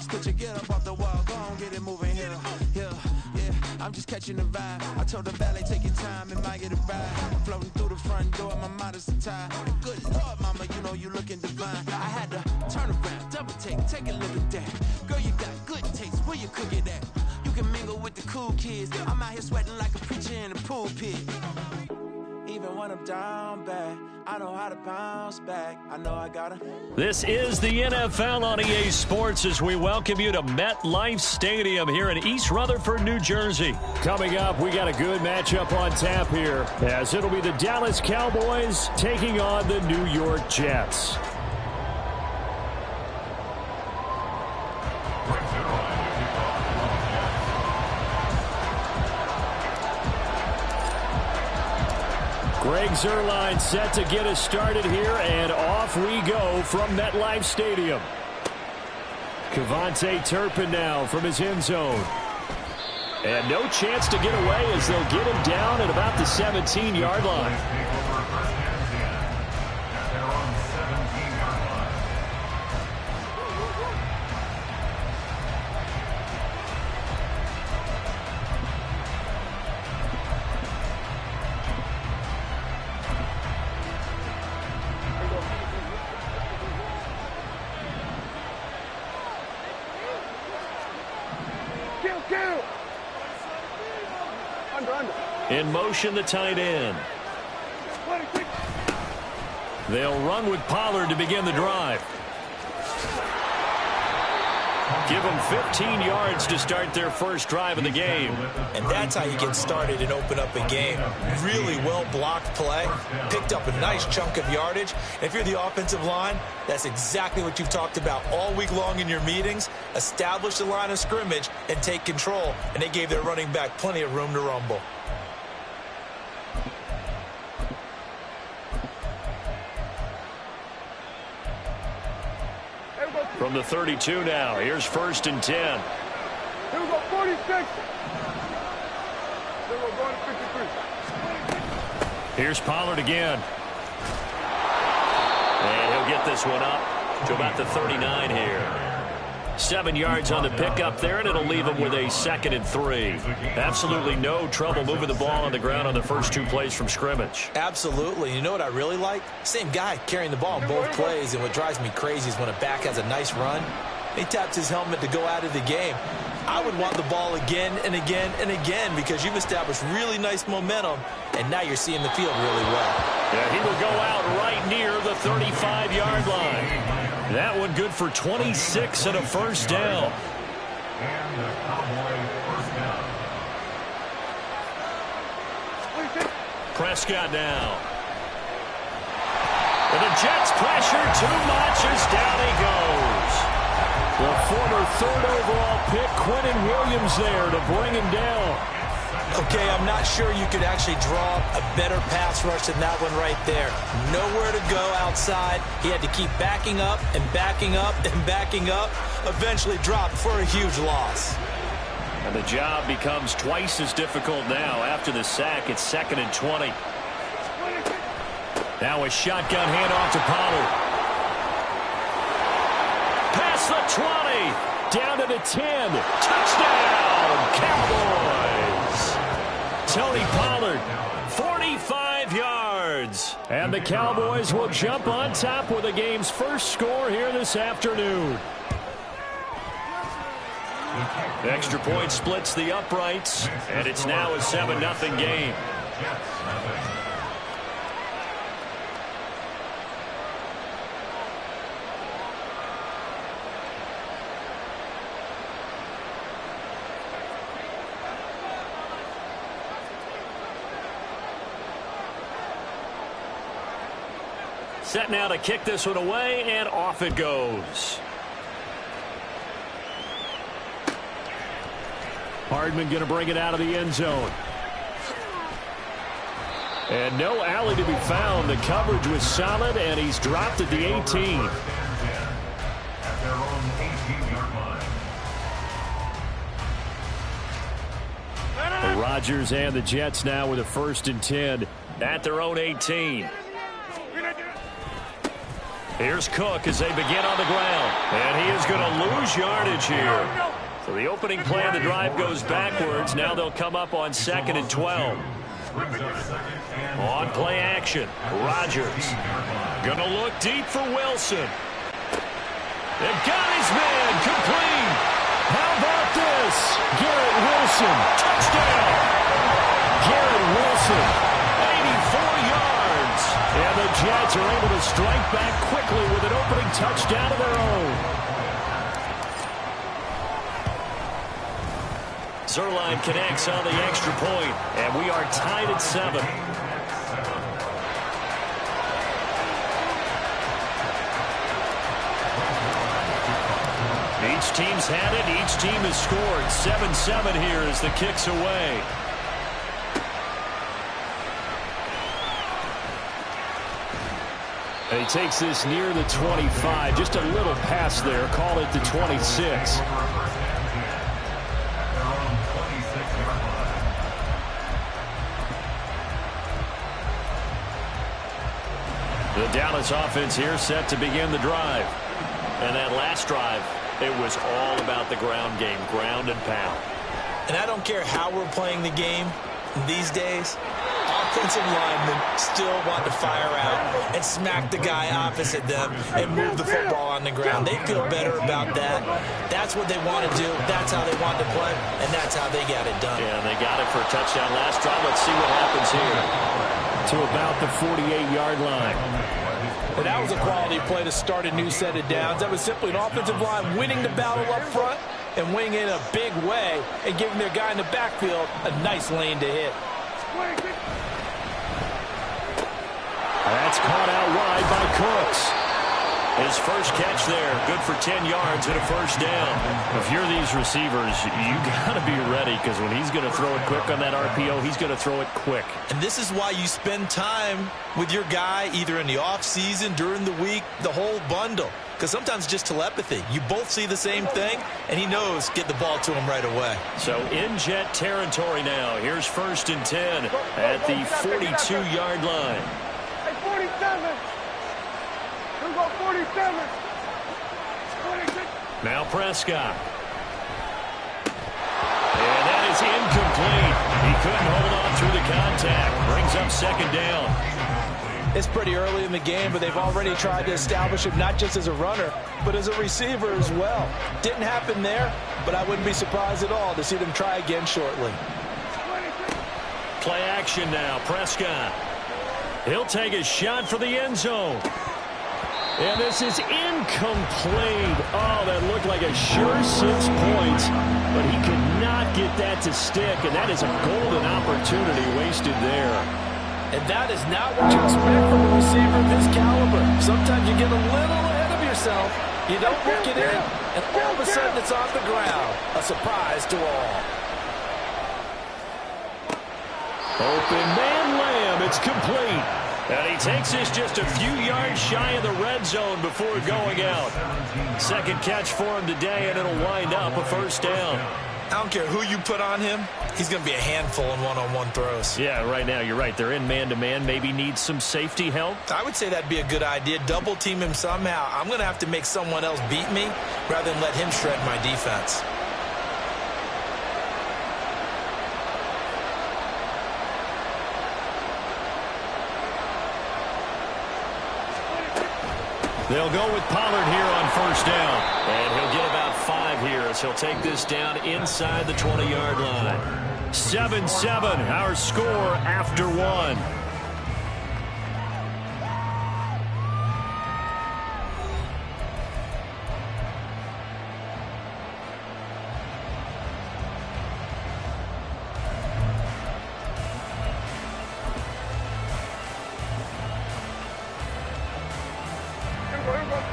Could you get up off the wall? Go on, get it moving here. Yeah, I'm just catching the vibe. I told the valet, take your time, it might get a ride. Floating through the front door, my modest attire. Good Lord, mama, you know you looking divine. I had to turn around, double take a look at that. Girl, you got good taste, where you cook it at? You can mingle with the cool kids. I'm out here sweating like a preacher in a pulpit. Even when I'm down bad, I know how to bounce back. I know I gotta. This is the NFL on EA Sports as we welcome you to MetLife Stadium here in East Rutherford, New Jersey. Coming up, we got a good matchup on tap here, as it'll be the Dallas Cowboys taking on the New York Jets. Greg Zuerlein set to get us started here, and off we go from MetLife Stadium. KaVontae Turpin now from his end zone. And no chance to get away as they'll get him down at about the 17-yard line. In motion, the tight end. They'll run with Pollard to begin the drive. Give them 15 yards to start their first drive of the game. And that's how you get started and open up a game. Really well-blocked play. Picked up a nice chunk of yardage. And if you're the offensive line, that's exactly what you've talked about all week long in your meetings. Establish the line of scrimmage and take control. And they gave their running back plenty of room to rumble. From the 32 now, here's 1st and 10. Here we go, 46. Here we go, going to 53. Here's Pollard again. And he'll get this one up to about the 39 here. 7 yards on the pickup there, and it'll leave him with a 2nd and 3. Absolutely no trouble moving the ball on the ground on the first 2 plays from scrimmage. Absolutely. You know what I really like? Same guy carrying the ball in both plays, and what drives me crazy is when a back has a nice run, he taps his helmet to go out of the game. I would want the ball again and again and again because you've established really nice momentum, and now you're seeing the field really well. Yeah, he will go out right near the 35-yard line. That one good for 26 and a first down. Prescott now. And the Jets pressure too much as down he goes. The former 3rd overall pick, Quentin Williams, there to bring him down. Okay, I'm not sure you could actually draw a better pass rush than that one right there. Nowhere to go outside. He had to keep backing up and backing up and backing up. Eventually dropped for a huge loss. And the job becomes twice as difficult now after the sack. It's 2nd and 20. Now a shotgun handoff to Pollard. Past the 20. Down to the 10. Touchdown, Cowboys. Tony Pollard, 45 yards. And the Cowboys will jump on top with the game's first score here this afternoon. Extra point splits the uprights, and it's now a 7-0 game. Set now to kick this one away, and off it goes. Hardman going to bring it out of the end zone. And no alley to be found. The coverage was solid, and he's dropped at the 18. The Rodgers and the Jets now with a 1st and 10 at their own 18. Here's Cook as they begin on the ground. And he is going to lose yardage here. So the opening play of the drive goes backwards. Now they'll come up on 2nd and 12. On play action, Rodgers. Going to look deep for Wilson. They've got his man complete. How about this? Garrett Wilson, touchdown. Garrett Wilson, 84 yards. And the Jets are able to strike back quickly with an opening touchdown of their own. Zuerlein connects on the extra point, and we are tied at 7. Each team's had it. Each team has scored. 7-7 here as the kick's away. And he takes this near the 25. Just a little pass there. Call it the 26. The Dallas offense here set to begin the drive. And that last drive, it was all about the ground game, ground and pound. And I don't care how we're playing the game these days, offensive linemen still want to fire out and smack the guy opposite them and move the football on the ground. They feel better about that. That's what they want to do. That's how they want to play, and that's how they got it done. Yeah, they got it for a touchdown last drive. Let's see what happens here. To about the 48-yard line. And that was a quality play to start a new set of downs. That was simply an offensive line winning the battle up front and winning in a big way and giving their guy in the backfield a nice lane to hit. That's caught out wide by Cooks. His first catch there, good for 10 yards and a first down. If you're these receivers, you got to be ready because when he's going to throw it quick on that RPO, he's going to throw it quick. And this is why you spend time with your guy either in the offseason, during the week, the whole bundle. Because sometimes it's just telepathy. You both see the same thing, and he knows get the ball to him right away. So in Jet territory now. Here's 1st and 10 at the 42-yard line. Hey, 47. Who got 47? 26. Now Prescott. And that is incomplete. He couldn't hold on through the contact. Brings up 2nd down. It's pretty early in the game, but they've already tried to establish him not just as a runner, but as a receiver as well. Didn't happen there, but I wouldn't be surprised at all to see them try again shortly. Play action now. Prescott. He'll take a shot for the end zone. And this is incomplete. Oh, that looked like a sure 6 points, but he could not get that to stick, and that is a golden opportunity wasted there. And that is not what you expect from a receiver of his caliber. Sometimes you get a little ahead of yourself, you don't look it in, and all of a sudden it's off the ground. A surprise to all. Open man Lamb, it's complete. And he takes this just a few yards shy of the red zone before going out. Second catch for him today, and it'll wind up a first down. I don't care who you put on him. He's going to be a handful in one-on-one throws. Yeah, right now, you're right. They're in man-to-man. Maybe needs some safety help. I would say that'd be a good idea. Double team him somehow. I'm going to have to make someone else beat me rather than let him shred my defense. They'll go with Pollard here on first down. And he'll get about 5 here as he'll take this down inside the 20-yard line. 7-7, our score after 1.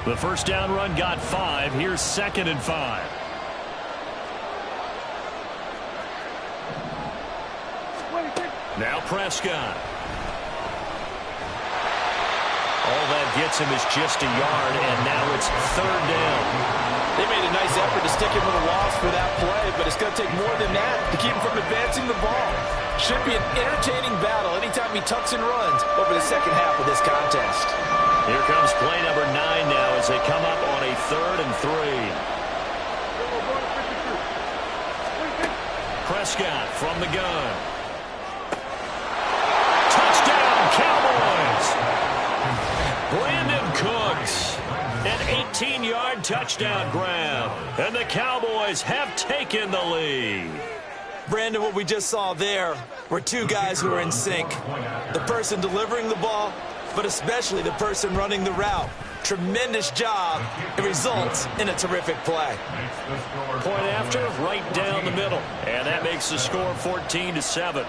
The first down run got 5. Here's 2nd and 5. Now Prescott. All that gets him is just a yard, and now it's 3rd down. They made a nice effort to stick him with a loss for that play, but it's going to take more than that to keep him from advancing the ball. Should be an entertaining battle anytime he tucks and runs over the second half of this contest. Here comes play number 9 now as they come up on a 3rd and 3. Prescott from the gun. Touchdown, Cowboys! Brandon Cooks, an 18-yard touchdown grab, and the Cowboys have taken the lead. Brandon, what we just saw there were two guys who are in sync. The person delivering the ball, but especially the person running the route. Tremendous job. It results in a terrific play. Point after, right down the middle. And that makes the score 14-7.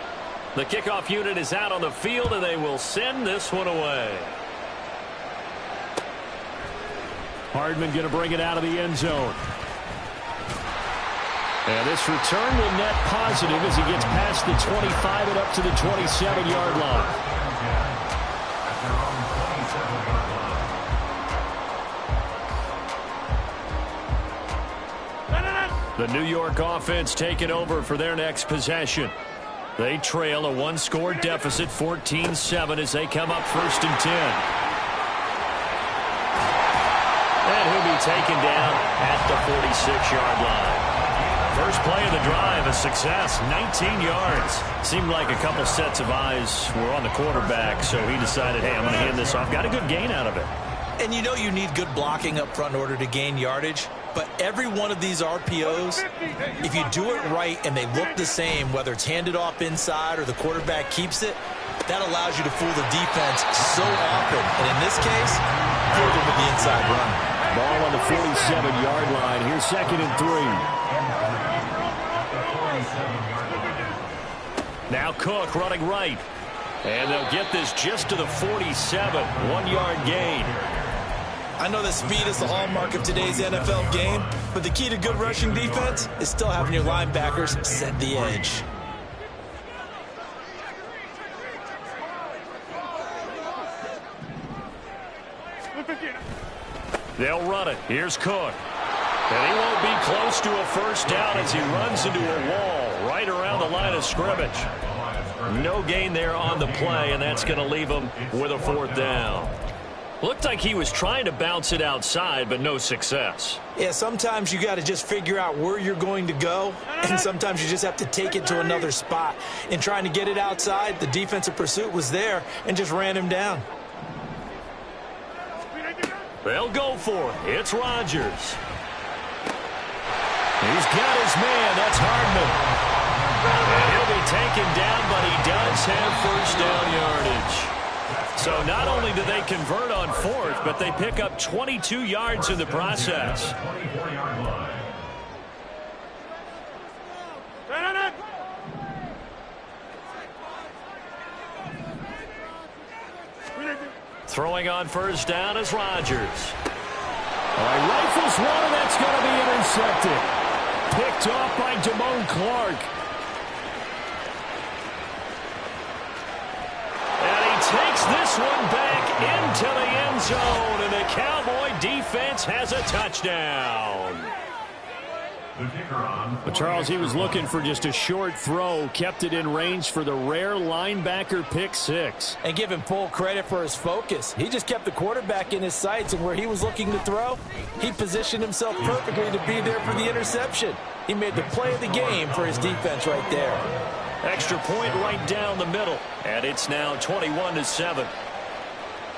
The kickoff unit is out on the field, and they will send this one away. Hardman going to bring it out of the end zone. And this return will net positive as he gets past the 25 and up to the 27-yard line. The New York offense taking over for their next possession. They trail a one-score deficit, 14-7, as they come up 1st and 10. And he'll be taken down at the 46-yard line. First play of the drive, a success, 19 yards. Seemed like a couple sets of eyes were on the quarterback, so he decided, hey, I'm going to hand this off. Got a good gain out of it. And you know you need good blocking up front in order to gain yardage. But every one of these RPOs, if you do it right and they look the same, whether it's handed off inside or the quarterback keeps it, that allows you to fool the defense so often. And in this case, fool them with the inside run. Ball on the 47-yard line. Here's 2nd and 3. Now Cook running right. And they'll get this just to the 47. 1-yard gain. I know that speed is the hallmark of today's NFL game, but the key to good rushing defense is still having your linebackers set the edge. They'll run it. Here's Cook. And he won't be close to a first down as he runs into a wall right around the line of scrimmage. No gain there on the play, and that's going to leave him with a 4th down. Looked like he was trying to bounce it outside, but no success. Yeah, sometimes you got to just figure out where you're going to go, and sometimes you just have to take it to another spot. In trying to get it outside, the defensive pursuit was there and just ran him down. They'll go for it. It's Rodgers. He's got his man. That's Hardman. And he'll be taken down, but he does have first down yardage. So not only do they convert on 4th, but they pick up 22 yards in the process. Throwing on first down is Rodgers. All right, rifles one, and that's going to be intercepted. Picked off by Damone Clark. Takes this one back into the end zone, and the Cowboy defense has a touchdown. But Charles, he was looking for just a short throw, kept it in range for the rare linebacker pick 6. And give him full credit for his focus. He just kept the quarterback in his sights, and where he was looking to throw, he positioned himself perfectly to be there for the interception. He made the play of the game for his defense right there. Extra point right down the middle, and it's now 21-7.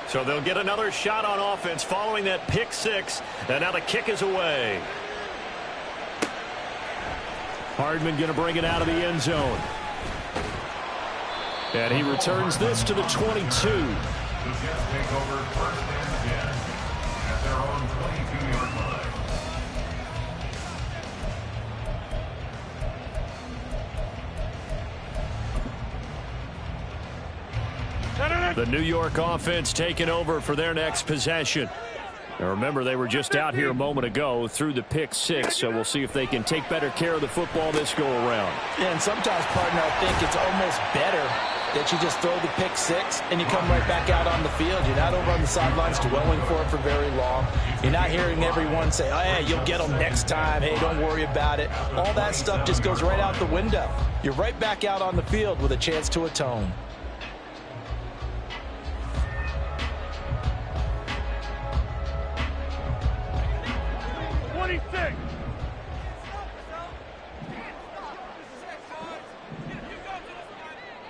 So they'll get another shot on offense following that pick 6, and now the kick is away. Hardman going to bring it out of the end zone. And he returns this to the 22. The Jets take over 1st and 10 at their own 22-yard line. The New York offense taking over for their next possession. Now remember, they were just out here a moment ago through the pick 6, so we'll see if they can take better care of the football this go around. And sometimes, partner, I think it's almost better that you just throw the pick six and you come right back out on the field. You're not over on the sidelines dwelling for it for very long. You're not hearing everyone say, oh, yeah, you'll get them next time. Hey, don't worry about it. All that stuff just goes right out the window. You're right back out on the field with a chance to atone.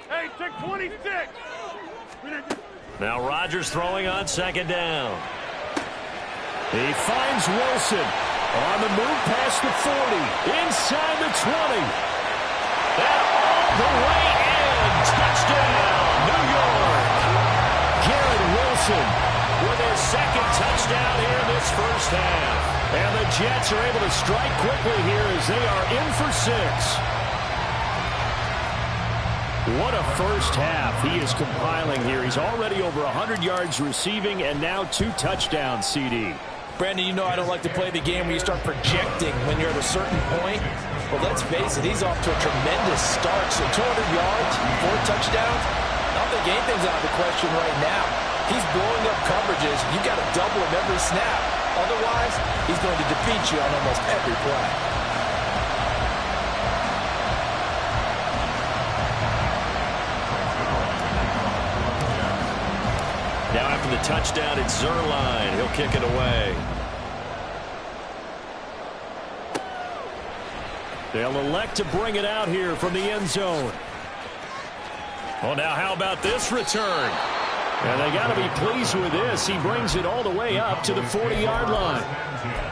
Hey, take 26. Now Rodgers throwing on second down. He finds Wilson on the move past the 40, inside the 20. And all the way in. Touchdown, New York. Garrett Wilson with his second touchdown here in this first half. And the Jets are able to strike quickly here as they are in for 6. What a first half he is compiling here. He's already over 100 yards receiving and now 2 touchdowns, CD. Brandon, you know I don't like to play the game where you start projecting when you're at a certain point. Well, let's face it, he's off to a tremendous start. So 200 yards, 4 touchdowns. I don't think anything's out of the question right now. He's blowing up coverages. You got to double him every snap. Otherwise, he's going to defeat you on almost every play. Now after the touchdown, it's Zuerlein. He'll kick it away. They'll elect to bring it out here from the end zone. Well, now how about this return? And they got to be pleased with this. He brings it all the way up to the 40-yard line.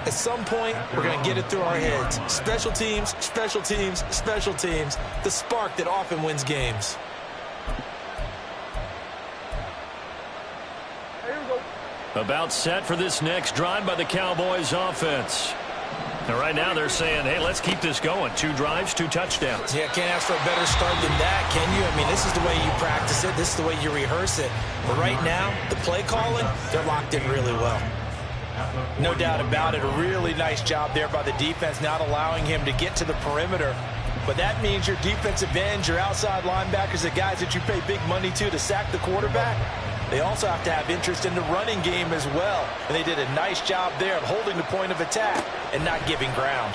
At some point, we're going to get it through our heads. Special teams, special teams, special teams. The spark that often wins games. About set for this next drive by the Cowboys offense. And right now they're saying, hey, let's keep this going. 2 drives, 2 touchdowns. Yeah, can't ask for a better start than that, can you? I mean, this is the way you practice it. This is the way you rehearse it. But right now, the play calling, they're locked in really well. No doubt about it. A really nice job there by the defense, not allowing him to get to the perimeter. But that means your defensive ends, your outside linebackers, the guys that you pay big money to sack the quarterback, they also have to have interest in the running game as well. And they did a nice job there of holding the point of attack and not giving ground.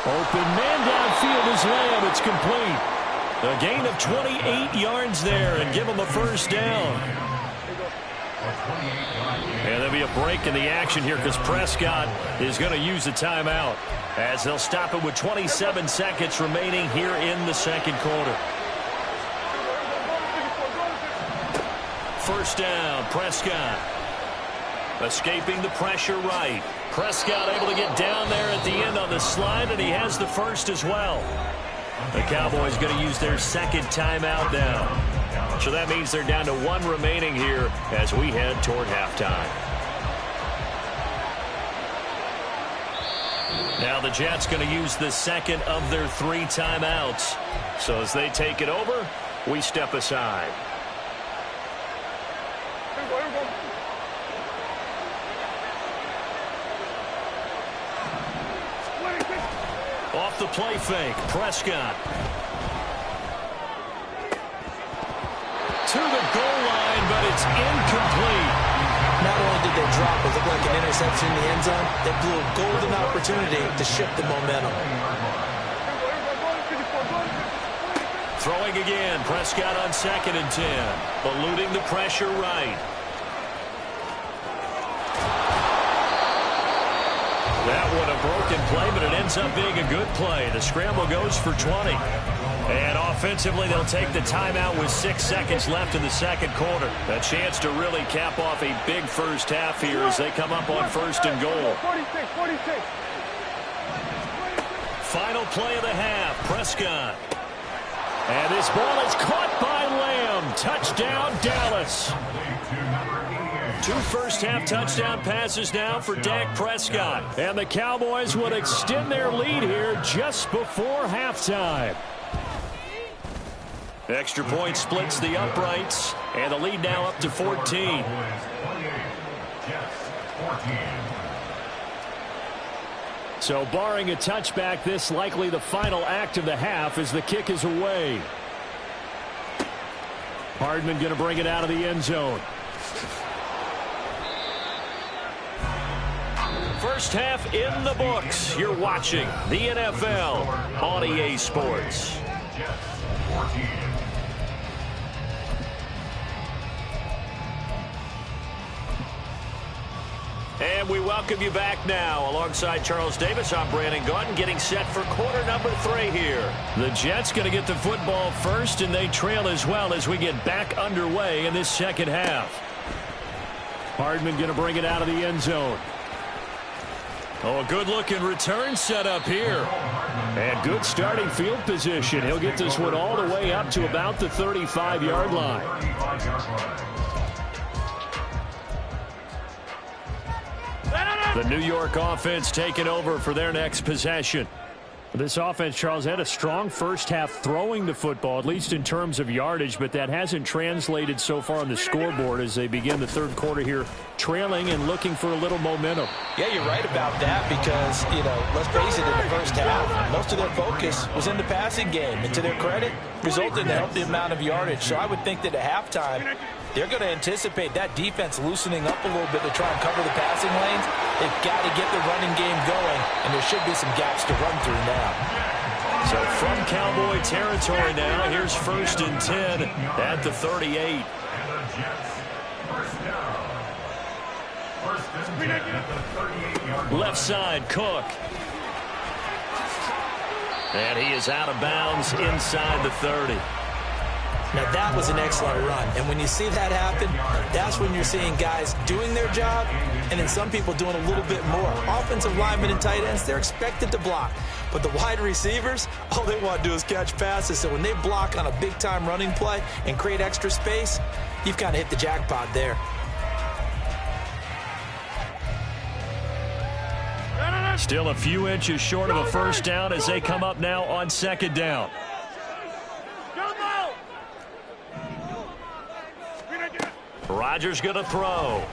Open man downfield is Lamb. It's complete. A gain of 28 yards there and give him a first down. And there'll be a break in the action here because Prescott is going to use a timeout as they'll stop it with 27 seconds remaining here in the second quarter. First down, Prescott. Escaping the pressure right. Prescott able to get down there at the end on the slide, and he has the first as well. The Cowboys going to use their second timeout now. So that means they're down to 1 remaining here as we head toward halftime. Now the Jets going to use the second of their 3 timeouts. So as they take it over, we step aside. Off the play fake, Prescott. To the goal line, but it's incomplete. Not only did they drop it looked like an interception in the end zone, they blew a golden opportunity to shift the momentum. Throwing again, Prescott on 2nd and 10. Eluding the pressure right. That one a broken play, but it ends up being a good play. The scramble goes for 20. And offensively, they'll take the timeout with 6 seconds left in the second quarter. A chance to really cap off a big first half here as they come up on 1st and goal. 46. Final play of the half, Prescott. And this ball is caught by Lamb. Touchdown, Dallas. 2 first-half touchdown passes now for Dak Prescott. And the Cowboys would extend their lead here just before halftime. Extra point splits the uprights, and the lead now up to 14. So barring a touchback, this likely the final act of the half as the kick is away. Hardman going to bring it out of the end zone. First half in the books. You're watching the NFL on EA Sports. And we welcome you back now. Alongside Charles Davis, I'm Brandon Gaudin, getting set for quarter number 3 here. The Jets going to get the football first, and they trail as well as we get back underway in this second half. Hardman going to bring it out of the end zone. Oh, a good-looking return set up here. And good starting field position. He'll get this one all the way up to about the 35-yard line. The New York offense taking over for their next possession. This offense, Charles, had a strong first half throwing the football, at least in terms of yardage, but that hasn't translated so far on the scoreboard as they begin the third quarter here, trailing and looking for a little momentum. Yeah, you're right about that because, let's face it, in the first half, most of their focus was in the passing game. And to their credit, resulted in a healthy amount of yardage. So I would think that at halftime, they're going to anticipate that defense loosening up a little bit to try and cover the passing lanes. They've got to get the running game going, and there should be some gaps to run through now. So from Cowboy territory now, here's 1st and 10 at the 38. Left side, Cook. And he is out of bounds inside the 30. Now, that was an excellent run. And when you see that happen, that's when you're seeing guys doing their job and then some people doing a little bit more. Offensive linemen and tight ends, they're expected to block. But the wide receivers, all they want to do is catch passes. So when they block on a big-time running play and create extra space, you've kind of hit the jackpot there. Still a few inches short of a first down as they come up now on 2nd down. Rodgers going to throw.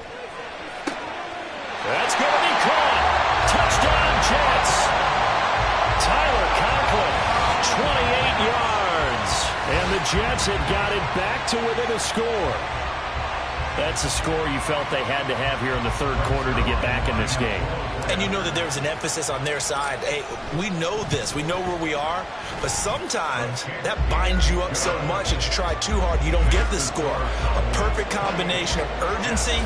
That's going to be caught. Touchdown, Jets. Tyler Conklin, 28 yards. And the Jets had got it back to within a score. That's a score you felt they had to have here in the third quarter to get back in this game. And you know that there's an emphasis on their side. Hey, we know this. We know where we are. But sometimes that binds you up so much that you try too hard, you don't get the score. A perfect combination of urgency,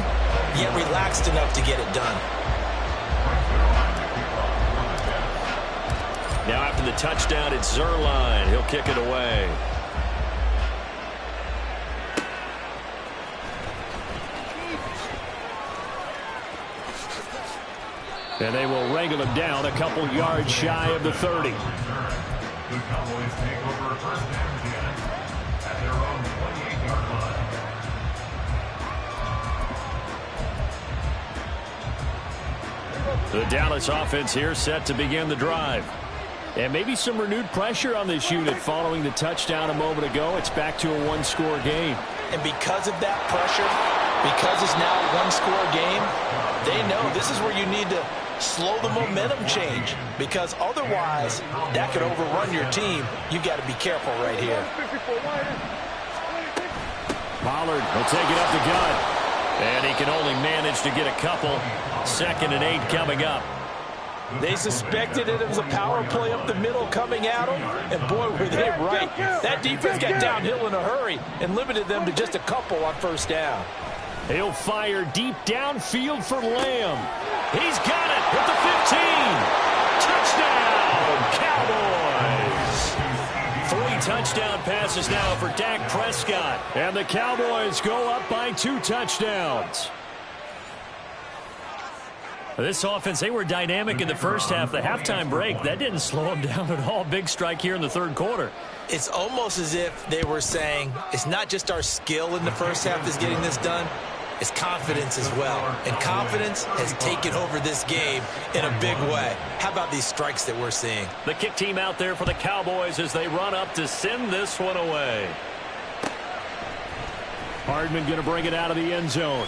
yet relaxed enough to get it done. Now after the touchdown, it's Zuerlein. He'll kick it away. And they will wrangle him down a couple yards shy of the 30. The Cowboys take over 1st and 10 at their own 28-yard line. The Dallas offense here set to begin the drive. And maybe some renewed pressure on this unit following the touchdown a moment ago. It's back to a one-score game. And because of that pressure, because it's now a one-score game, they know this is where you need to slow the momentum change, because otherwise that could overrun your team. You've got to be careful right here. Pollard will take it up the gut. And he can only manage to get a couple. 2nd and 8 coming up. They suspected it was a power play up the middle coming at them, and boy, were they right. That defense got downhill in a hurry and limited them to just a couple on 1st down. He'll fire deep downfield for Lamb. He's got it at the 15. Touchdown, Cowboys. 3 touchdown passes now for Dak Prescott. And the Cowboys go up by 2 touchdowns. This offense, they were dynamic in the first half. The halftime break, that didn't slow them down at all. Big strike here in the third quarter. It's almost as if they were saying, it's not just our skill in the first half that's getting this done. It's confidence as well. And confidence has taken over this game in a big way. How about these strikes that we're seeing? The kick team out there for the Cowboys as they run up to send this one away. Hardman going to bring it out of the end zone.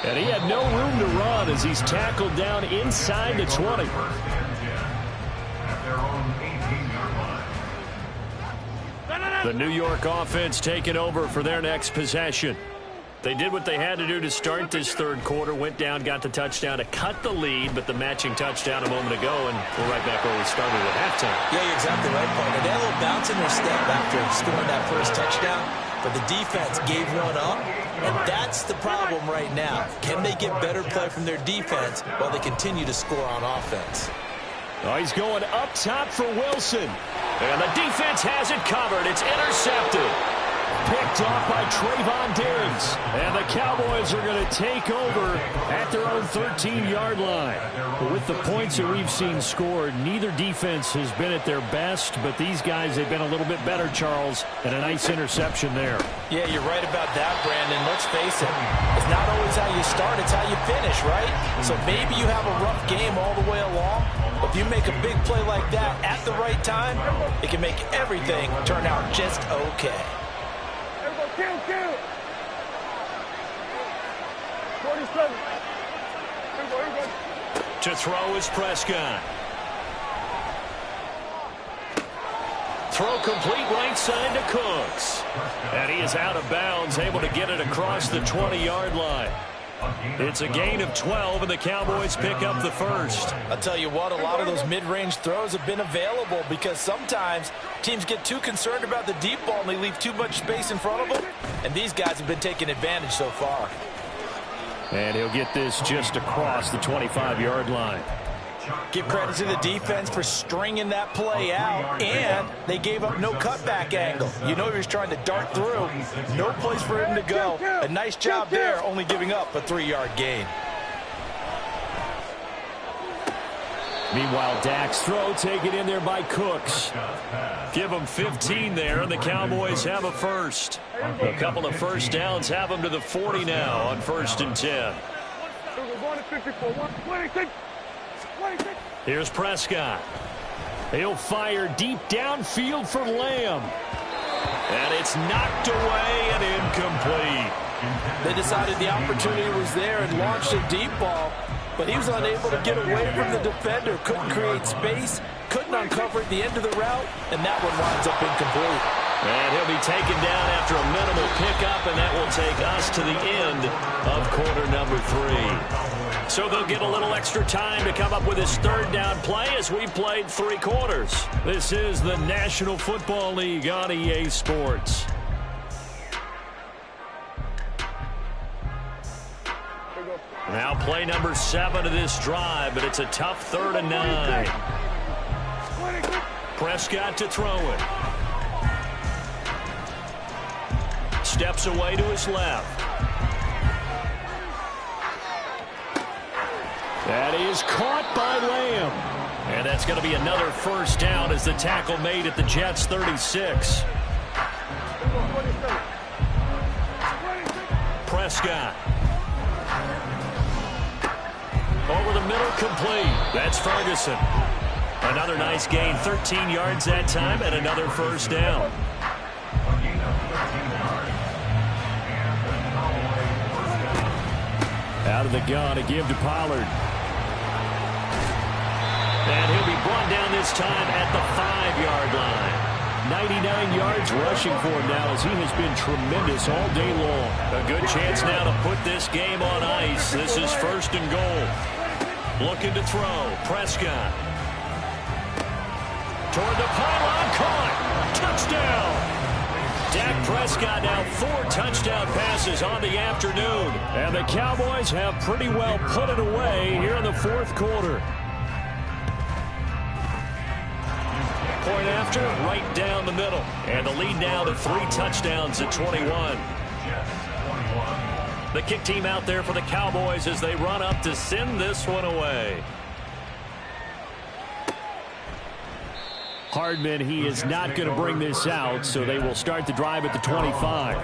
And he had no room to run as he's tackled down inside the 20. At their own 18-yard line. The New York offense taking over for their next possession. They did what they had to do to start this third quarter, went down, got the touchdown to cut the lead, but the matching touchdown a moment ago, and we're right back where we started at halftime. Yeah, you're exactly right, partner. They had a little bounce in their step after scoring that first touchdown, but the defense gave one up, and that's the problem right now. Can they get better play from their defense while they continue to score on offense? Oh, he's going up top for Wilson, and the defense has it covered. It's intercepted. Picked off by Trayvon Diggs. And the Cowboys are going to take over at their own 13-yard line. With the points that we've seen scored, neither defense has been at their best, but these guys have been a little bit better, Charles, and a nice interception there. Yeah, you're right about that, Brandon. Let's face it. It's not always how you start, it's how you finish, right? So maybe you have a rough game all the way along, but if you make a big play like that at the right time, it can make everything turn out just okay. Kill. 47. Here we go. To throw is Prescott. Throw complete right side to Cooks. And he is out of bounds, able to get it across the 20-yard line. It's a gain of 12, and the Cowboys pick up the first. I'll tell you what, a lot of those mid-range throws have been available because sometimes teams get too concerned about the deep ball and they leave too much space in front of them, and these guys have been taking advantage so far. And he'll get this just across the 25-yard line. Give credit to the defense for stringing that play out, and they gave up no cutback angle. You know he was trying to dart through. No place for him to go. A nice job there, only giving up a 3-yard gain. Meanwhile, Dak's throw taken in there by Cooks. Give them 15 there, and the Cowboys have a first. A couple of first downs have them to the 40 now on 1st and 10. Here's Prescott. He'll fire deep downfield for Lamb. And it's knocked away and incomplete. They decided the opportunity was there and launched a deep ball, but he was unable to get away from the defender. Couldn't create space, couldn't uncover at the end of the route, and that one winds up incomplete. And he'll be taken down after a minimal pickup, and that will take us to the end of quarter number 3. So they'll get a little extra time to come up with his third down play as we played 3 quarters. This is the National Football League on EA Sports. Now play number 7 of this drive, but it's a tough 3rd and 9. Prescott to throw it. Steps away to his left. That is caught by Lamb. And that's going to be another first down as the tackle made at the Jets' 36. Prescott. Over the middle, complete. That's Ferguson. Another nice gain, 13 yards that time, and another first down. Out of the gun to give to Pollard. And he'll be brought down this time at the 5-yard line. 99 yards rushing for him now as he has been tremendous all day long. A good chance now to put this game on ice. This is 1st and goal. Looking to throw. Prescott. Toward the pylon. Caught. Touchdown. Dak Prescott now 4 touchdown passes on the afternoon. And the Cowboys have pretty well put it away here in the 4th quarter. Point after, right down the middle. And the lead now to 3 touchdowns at 21. The kick team out there for the Cowboys as they run up to send this one away. Hardman, he is not going to bring this out, so they will start the drive at the 25.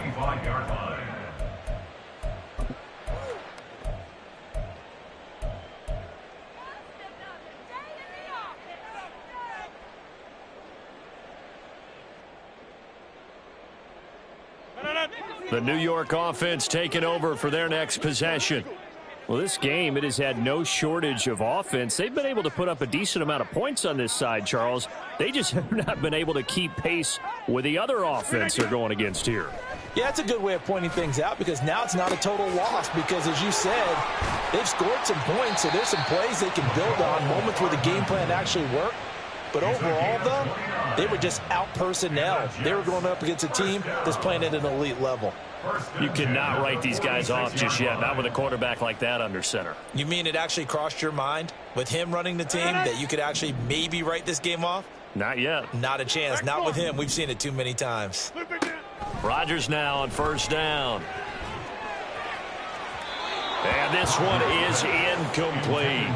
The New York offense taking over for their next possession. Well, this game, it has had no shortage of offense. They've been able to put up a decent amount of points on this side, Charles. They just have not been able to keep pace with the other offense they're going against here. Yeah, that's a good way of pointing things out because now it's not a total loss because, as you said, they've scored some points, so there's some plays they can build on, moments where the game plan actually worked. But overall, though, they were just out-personnel. They were going up against a team that's playing at an elite level. You cannot write these guys off just yet, not with a quarterback like that under center. You mean it actually crossed your mind with him running the team that you could actually maybe write this game off? Not yet. Not a chance. Not with him. We've seen it too many times. Rodgers now on first down. And this one is incomplete.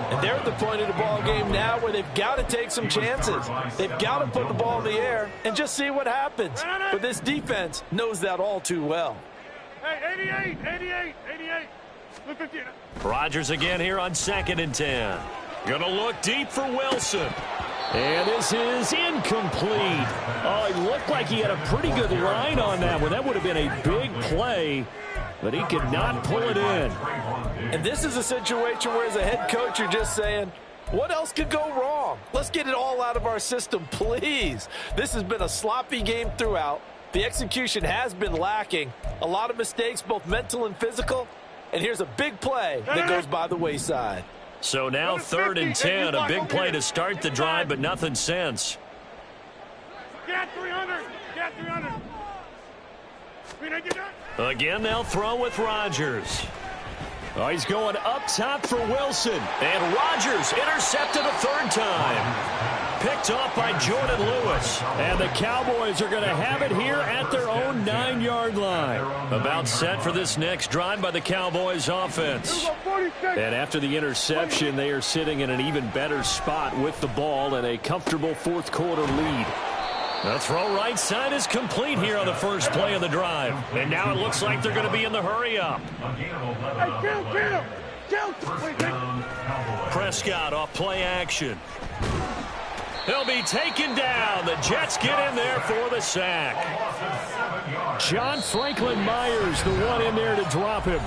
And they're at the point of the ball game now where they've got to take some chances. They've got to put the ball in the air and just see what happens. But this defense knows that all too well. Hey, 88. Rodgers again here on 2nd and 10. Gonna look deep for Wilson. And this is incomplete. Oh, it looked like he had a pretty good line on that one. That would have been a big play, but he could not pull it in. And this is a situation where, as a head coach, you're just saying, what else could go wrong? Let's get it all out of our system, please. This has been a sloppy game throughout. The execution has been lacking. A lot of mistakes, both mental and physical. And here's a big play that goes by the wayside. So now 3rd and 10, a big play to start the drive, but nothing since. Get 300. Again, they'll throw with Rodgers. Oh, he's going up top for Wilson. And Rodgers intercepted a 3rd time. Picked off by Jordan Lewis. And the Cowboys are going to have it here at their own 9-yard line. About set for this next drive by the Cowboys offense. And after the interception, they are sitting in an even better spot with the ball and a comfortable 4th quarter lead. The throw right side is complete here on the first play of the drive. And now it looks like they're going to be in the hurry-up. Prescott off play action. He'll be taken down. The Jets get in there for the sack. John Franklin Myers, the one in there to drop him.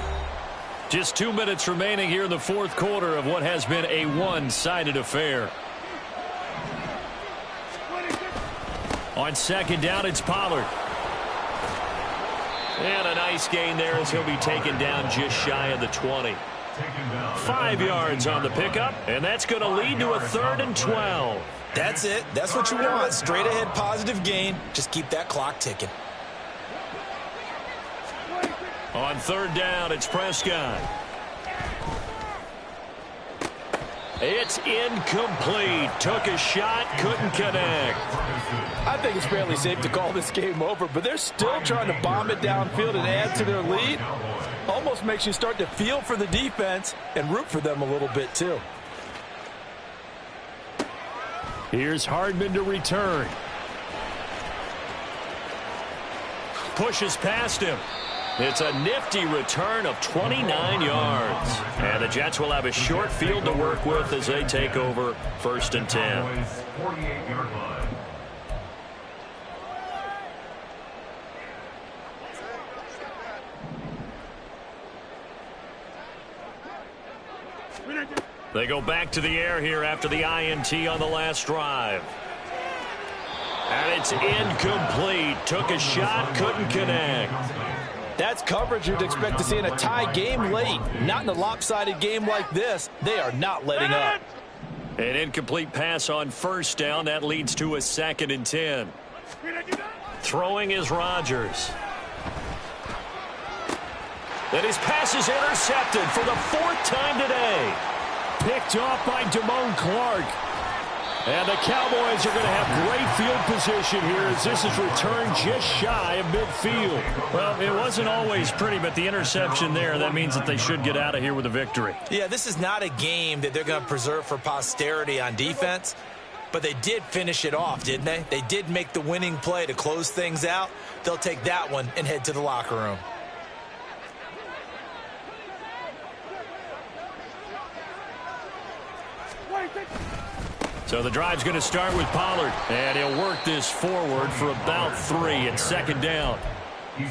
Just 2 minutes remaining here in the 4th quarter of what has been a one-sided affair. On 2nd down, it's Pollard. And a nice gain there as he'll be taken down just shy of the 20. 5 yards on the pickup, and that's going to lead to a 3rd and 12. That's it. That's what you want. Straight ahead positive gain. Just keep that clock ticking. On 3rd down, it's Prescott. It's incomplete. Took a shot, couldn't connect. I think it's fairly safe to call this game over, but they're still trying to bomb it downfield and add to their lead. Almost makes you start to feel for the defense and root for them a little bit too. Here's Hardman to return. Pushes past him. It's a nifty return of 29 yards. And the Jets will have a short field to work with as they take over 1st and 10. 48-yard line. They go back to the air here after the INT on the last drive. And it's incomplete. Took a shot, couldn't connect. That's coverage you'd expect to see in a tie game late. Not in a lopsided game like this. They are not letting up. An incomplete pass on 1st down. That leads to a 2nd and 10. Throwing is Rodgers. Then his pass is intercepted for the 4th time today. Picked off by Damone Clark. And the Cowboys are going to have great field position here as this is returned just shy of midfield. Well, it wasn't always pretty, but the interception there, that means that they should get out of here with a victory. Yeah, this is not a game that they're going to preserve for posterity on defense, but they did finish it off, didn't they? They did make the winning play to close things out. They'll take that one and head to the locker room. So the drive's going to start with Pollard, and he'll work this forward for about 3 at 2nd down.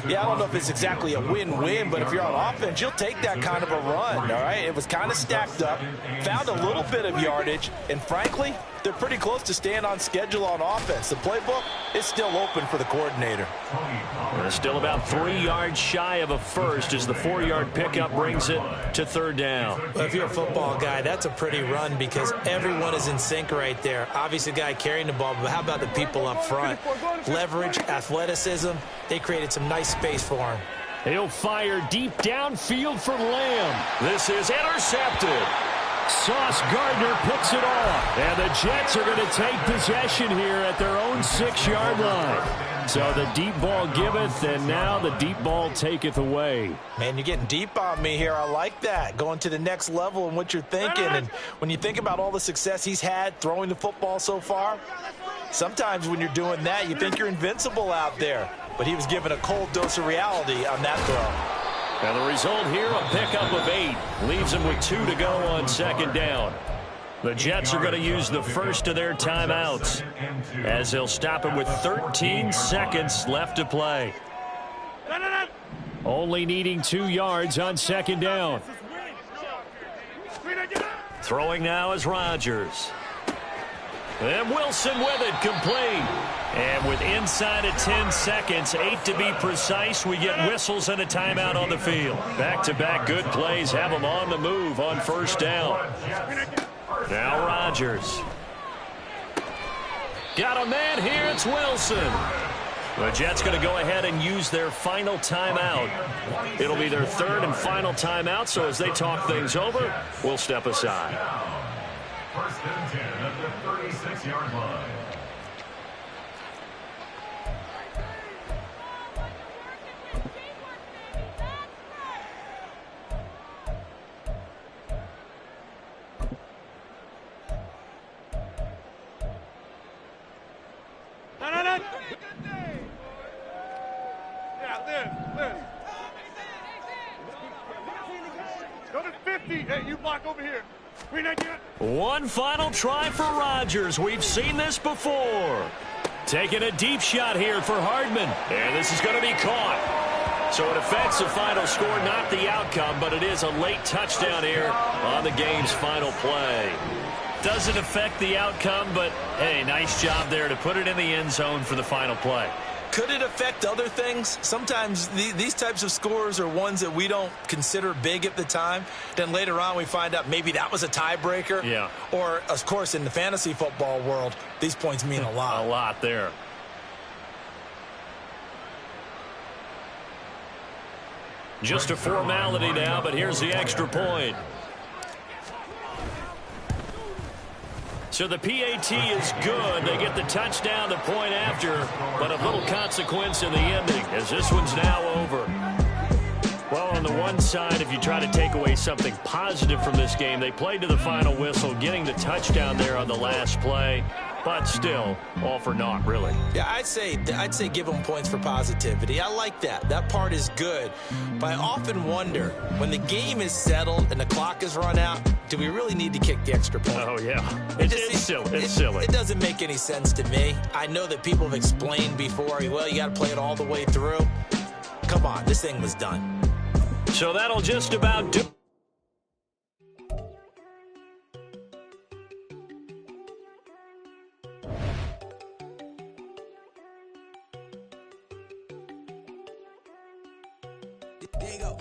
Yeah, I don't know if it's exactly a win-win, but if you're on offense, you'll take that kind of a run, all right? It was kind of stacked up, found a little bit of yardage, and frankly, they're pretty close to staying on schedule on offense. The playbook is still open for the coordinator. They're still about 3 yards shy of a first as the 4-yard pickup brings it to third down. Well, if you're a football guy, that's a pretty run because everyone is in sync right there. Obviously, the guy carrying the ball, but how about the people up front? Leverage, athleticism, they created some nice space for him. He'll fire deep downfield for Lamb. This is intercepted. Sauce Gardner picks it off. And the Jets are going to take possession here at their own 6-yard line. So the deep ball giveth, and now the deep ball taketh away. Man, you're getting deep on me here. I like that. Going to the next level in what you're thinking. And when you think about all the success he's had throwing the football so far, sometimes when you're doing that, you think you're invincible out there. But he was given a cold dose of reality on that throw. And the result here, a pickup of 8. Leaves him with 2 to go on second down. The Jets are going to use the first of their timeouts as they'll stop him with 13 seconds left to play. Only needing 2 yards on second down. Throwing now is Rodgers. And Wilson with it, complete. And with inside of 10 seconds, 8 to be precise, we get whistles and a timeout on the field. Back-to-back good plays have them on the move on first down. Now Rodgers. Got a man here, it's Wilson. The Jets going to go ahead and use their final timeout. It'll be their third and final timeout, so as they talk things over, we'll step aside. First and 10 at the 36-yard line. Go to 50. Hey, you block over here. One final try for Rodgers. We've seen this before. Taking a deep shot here for Hardman. And this is going to be caught. So it affects the final score, not the outcome, but it is a late touchdown here on the game's final play. Doesn't affect the outcome, but, hey, nice job there to put it in the end zone for the final play. Could it affect other things? Sometimes these types of scores are ones that we don't consider big at the time. Then later on we find out maybe that was a tiebreaker. Yeah. Or, of course, in the fantasy football world, these points mean a lot. A lot there. Just a formality now, but here's the extra point. So the PAT is good. They get the touchdown, the point after, but of little consequence in the ending as this one's now over. Well, on the one side, if you try to take away something positive from this game, they played to the final whistle, getting the touchdown there on the last play, but still, all for naught, really. Yeah, I'd say give them points for positivity. I like that. That part is good. But I often wonder, when the game is settled and the clock is run out, do we really need to kick the extra point? Oh, yeah. It's silly. It's silly. It doesn't make any sense to me. I know that people have explained before, well, you got to play it all the way through. Come on, this thing was done. So that'll just about do. There you go.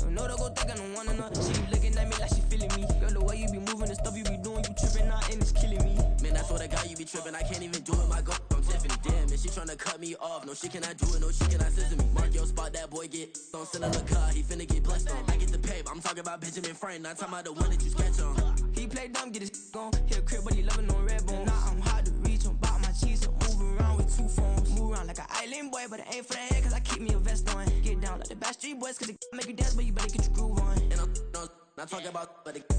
No, don't go thinking I don't want enough. She be looking at me like she feeling me. Girl, the way you be moving the stuff you be doing, you tripping out and it's killing me. Man, that's what I got, you be tripping. I can't even do it, my girl. I'm Tiffany. Damn, and she tryna cut me off. No, she cannot do it, no, she cannot scissor me. Mark your spot, that boy get on. Send in the car, he finna get blessed on. I get the pay, but I'm talking about Benjamin Franklin. Not talking about the one that you sketch on. He play dumb, get his gone. Hit a crib, but he loving on red bone. Now I'm hard to reach, I'm bout my cheese. I'm moving around with 2 phones. Move around like an island boy, but it ain't for the head, cause I keep me a vest on. Get down like the Backstreet Boys, cause it make you dance, but you better get your groove on. And I'm not talking about, but it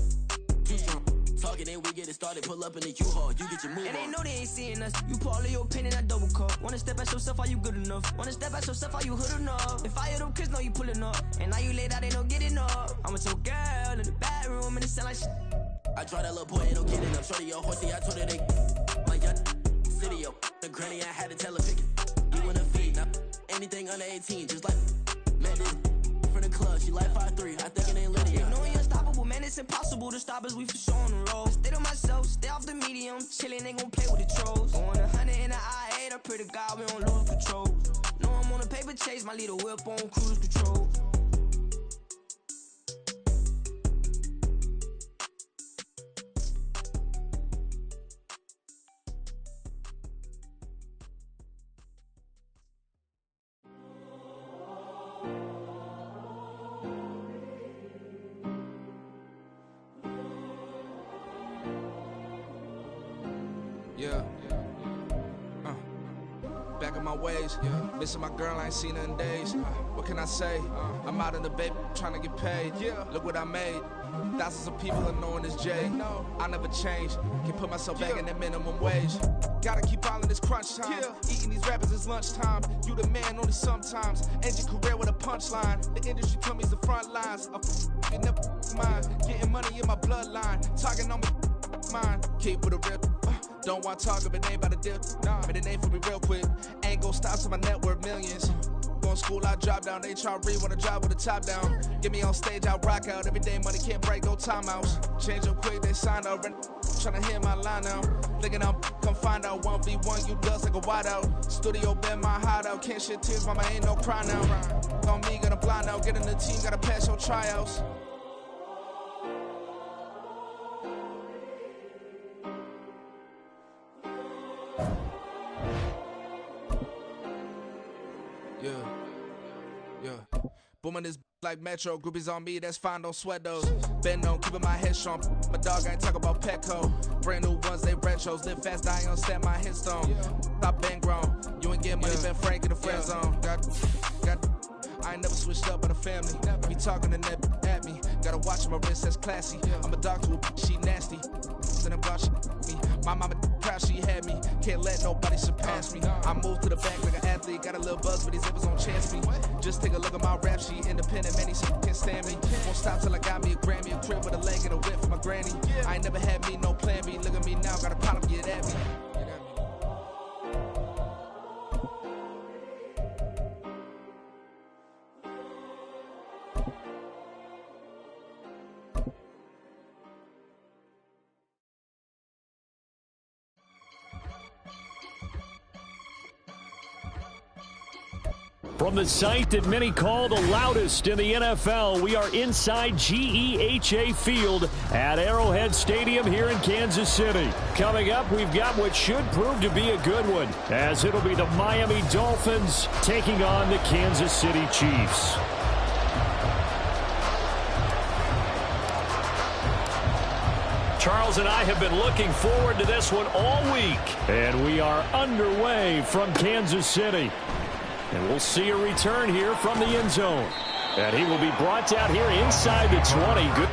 too strong. Talking, then we get it started, pull up in the U-Haul, you get your move on. And they know they ain't seeing us. You pull all of your pen in that double cup. Wanna step at yourself, are you good enough? Wanna step at yourself, are you hood enough? If I hear them kids, know you pulling up. And now you laid out, they don't get enough. I'm with your girl in the bedroom, and it sound like shit. I try that little boy, ain't no get enough. Shorty, your horsey, I told her they my young city, yo. The granny, I had to tell her pick it. You wanna feed, now anything under 18. Just like met this from the club. She like 5'3". I think it ain't Lydia. You know we unstoppable, man. It's impossible to stop us. We for sure on the road. Stay to myself, stay off the medium. Chillin', ain't gon' play with the trolls. Going 100 in the I-8. I pray to God we don't lose control. No, I'm on a paper chase. My little whip on cruise control. Back in my ways, missing my girl, I ain't seen her in days. What can I say? I'm out in the baby, trying to get paid. Look what I made. Thousands of people are knowing this Jay. I never change. Can put myself back in that minimum wage. Gotta keep all in this crunch time. Eating these rappers is lunchtime. You the man only sometimes. End your career with a punchline. The industry told me it's the front lines. I'm never mine. Getting money in my bloodline. Talking on me, mine. Keep with a real. Don't want to talk if it ain't about a deal. But it ain't for me real quick. Ain't gon' stop till my net worth millions. Going school, I drop down. They try to read when I drive with the top down. Get me on stage, I rock out. Every day money can't break, no timeouts. Change up quick, they signed up. Tryna hear my line now. Thinking I'm come find out 1v1, you dust like a wideout. Studio been my hideout. Can't shed tears, mama ain't no cry now. On me, gonna blind out. Get in the team, gotta pass your tryouts. Booming this like Metro, groupies on me, that's fine, don't sweat those. Been on, keeping my head strong. My dog ain't talk about Petco. Brand new ones, they retros. Live fast, die on stand my headstone. Stop been grown. You ain't get money, been Frank in the friend zone. I ain't never switched up on the family. Be talking to net at me. Gotta watch my wrist, that's classy. I'm a dog to a she nasty. Then I'm God, she me. My mama proud she had me. Can't let nobody surpass me. I moved to the back like an athlete. Got a little buzz, but these zippers don't chance me. Just take a look at my rap sheet. Independent, many can't stand me. Won't stop till I got me a Grammy, a crib with a leg and a whip for my granny. I ain't never had me no plan B. Look at me now, got a problem, get at me. From the site that many call the loudest in the NFL, we are inside GEHA Field at Arrowhead Stadium here in Kansas City. Coming up, we've got what should prove to be a good one, as it'll be the Miami Dolphins taking on the Kansas City Chiefs. Charles and I have been looking forward to this one all week, and we are underway from Kansas City. And we'll see a return here from the end zone. And he will be brought down here inside the 20. Good.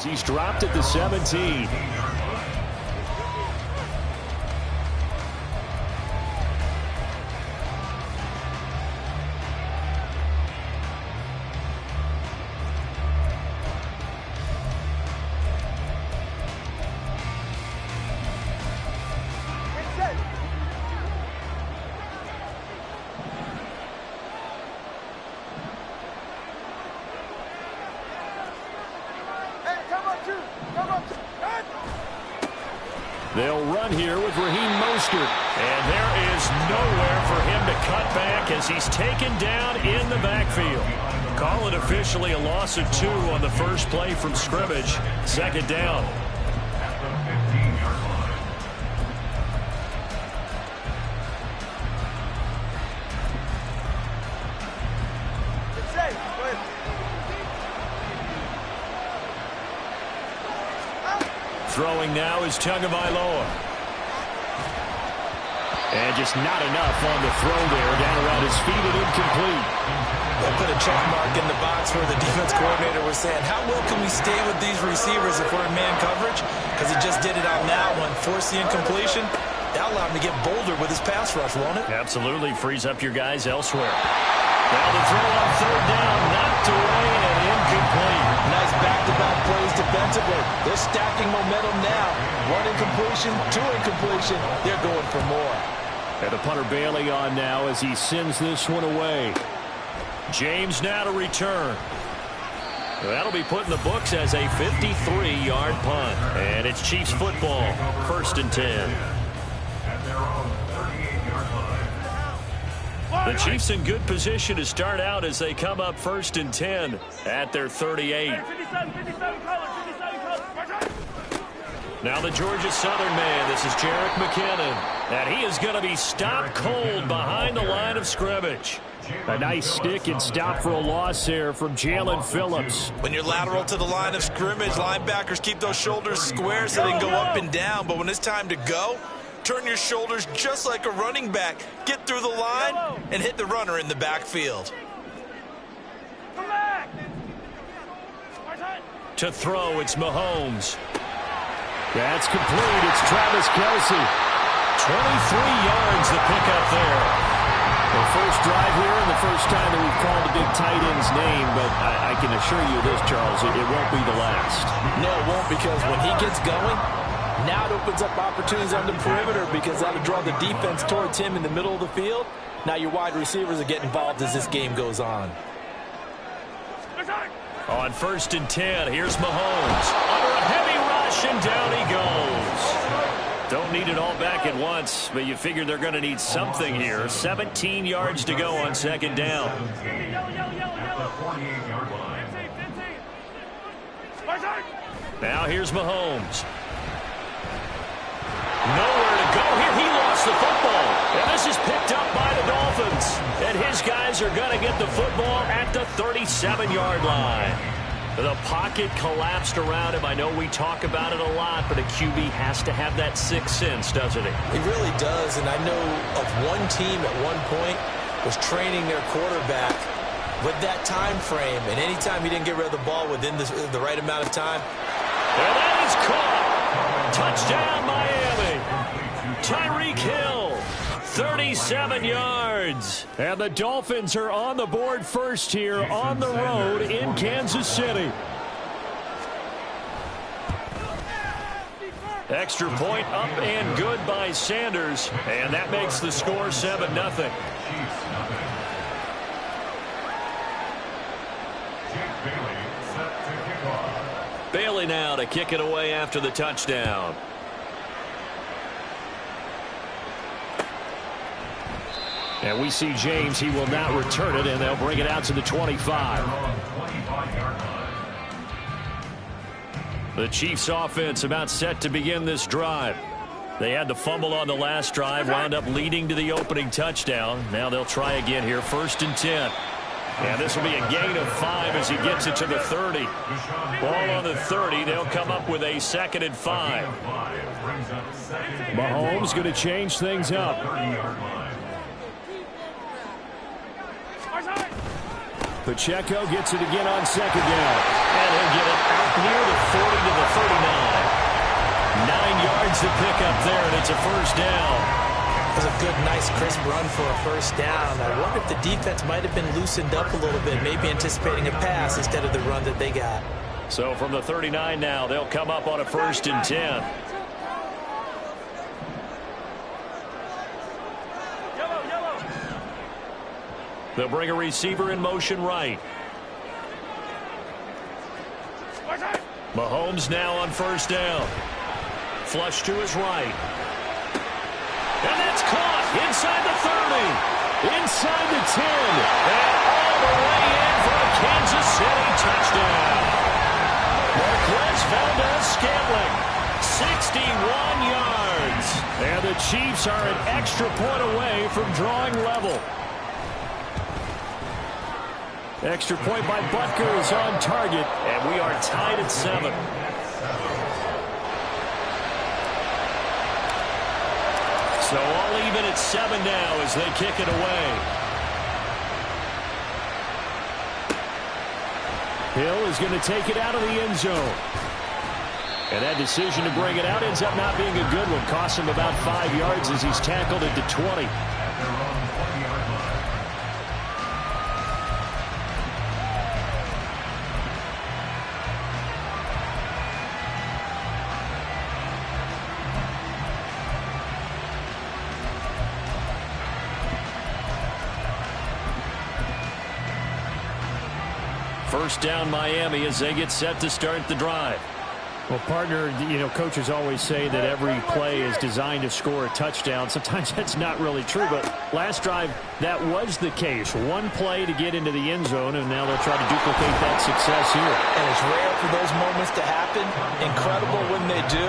He's dropped at the 17. They'll run here with Raheem Mostert. And there is nowhere for him to cut back as he's taken down in the backfield. Call it officially a loss of 2 on the first play from scrimmage. Second down. Throwing now is Tagovailoa. And just not enough on the throw there. Down around his feet and incomplete. They'll put a check mark in the box where the defense coordinator was saying, how well can we stay with these receivers if we're in man coverage? Because he just did it on that one. Force the incompletion. That'll allow him to get bolder with his pass rush, won't it? Absolutely. Frees up your guys elsewhere. Now the throw on third down. Knocked away and incomplete. Nice back-to-back plays defensively. They're stacking momentum now. One incompletion, two incompletion. They're going for more. And the punter Bailey on now as he sends this one away. James now to return. That'll be put in the books as a 53-yard punt. And it's Chiefs football. 1st and 10. The Chiefs in good position to start out as they come up 1st and 10 at their 38. Now the Georgia Southern man. This is Jerick McKinnon. And he is going to be stopped cold behind the line of scrimmage. A nice stick and stop for a loss there from Jalen Phillips. When you're lateral to the line of scrimmage, linebackers keep those shoulders square so they can go up and down. But when it's time to go, turn your shoulders just like a running back. Get through the line and hit the runner in the backfield. To throw, it's Mahomes. That's complete. It's Travis Kelce. 23 yards the pickup there. The first drive here and the first time that we've called a big tight end's name, but I can assure you this, Charles, it won't be the last. No, it won't, because when he gets going, now it opens up opportunities on the perimeter because that'll draw the defense towards him in the middle of the field. Now your wide receivers are getting involved as this game goes on. On 1st and 10, here's Mahomes. Under a heavy rush, and down he goes. Don't need it all back at once, but you figure they're going to need something here. 17 yards to go on 2nd down. Now here's Mahomes. Nowhere to go here. He lost the football. And this is picked up by the Dolphins. And his guys are going to get the football at the 37-yard line. The pocket collapsed around him. I know we talk about it a lot, but a QB has to have that sixth sense, doesn't he? He really does, and I know of one team at one point was training their quarterback with that time frame, and anytime he didn't get rid of the ball within the right amount of time. And that is caught. Touchdown, Miami. Tyreek Hill, 37 yards. And the Dolphins are on the board first here on the road in Kansas City. Extra point up and good by Sanders. And that makes the score 7-0. Bailey now to kick it away after the touchdown. And we see James. He will not return it, and they'll bring it out to the 25. The Chiefs offense about set to begin this drive. They had the fumble on the last drive, wound up leading to the opening touchdown. Now they'll try again here, 1st and 10. And this will be a gain of 5 as he gets it to the 30. Ball on the 30. They'll come up with a 2nd and 5. Mahomes going to change things up. Pacheco gets it again on 2nd down. And he'll get it out near the 40 to the 39. 9 yards to pick up there, and it's a 1st down. It was a good, nice, crisp run for a 1st down. I wonder if the defense might have been loosened up a little bit, maybe anticipating a pass instead of the run that they got. So from the 39 now, they'll come up on a 1st and 10. They'll bring a receiver in motion right. Mahomes now on 1st down. Flush to his right. And that's caught inside the 30. Inside the 10. And all the way in for a Kansas City touchdown. Marquez Valdes-Scantling. 61 yards. And the Chiefs are an extra point away from drawing level. Extra point by Butker is on target, and we are tied at 7. So all even at 7 now as they kick it away. Hill is going to take it out of the end zone. And that decision to bring it out ends up not being a good one. Costs him about 5 yards as he's tackled at the 20. First down Miami as they get set to start the drive. Well, partner, coaches always say that every play is designed to score a touchdown. Sometimes that's not really true, but last drive, that was the case. One play to get into the end zone, and now they'll try to duplicate that success here. And it's rare for those moments to happen. Incredible when they do.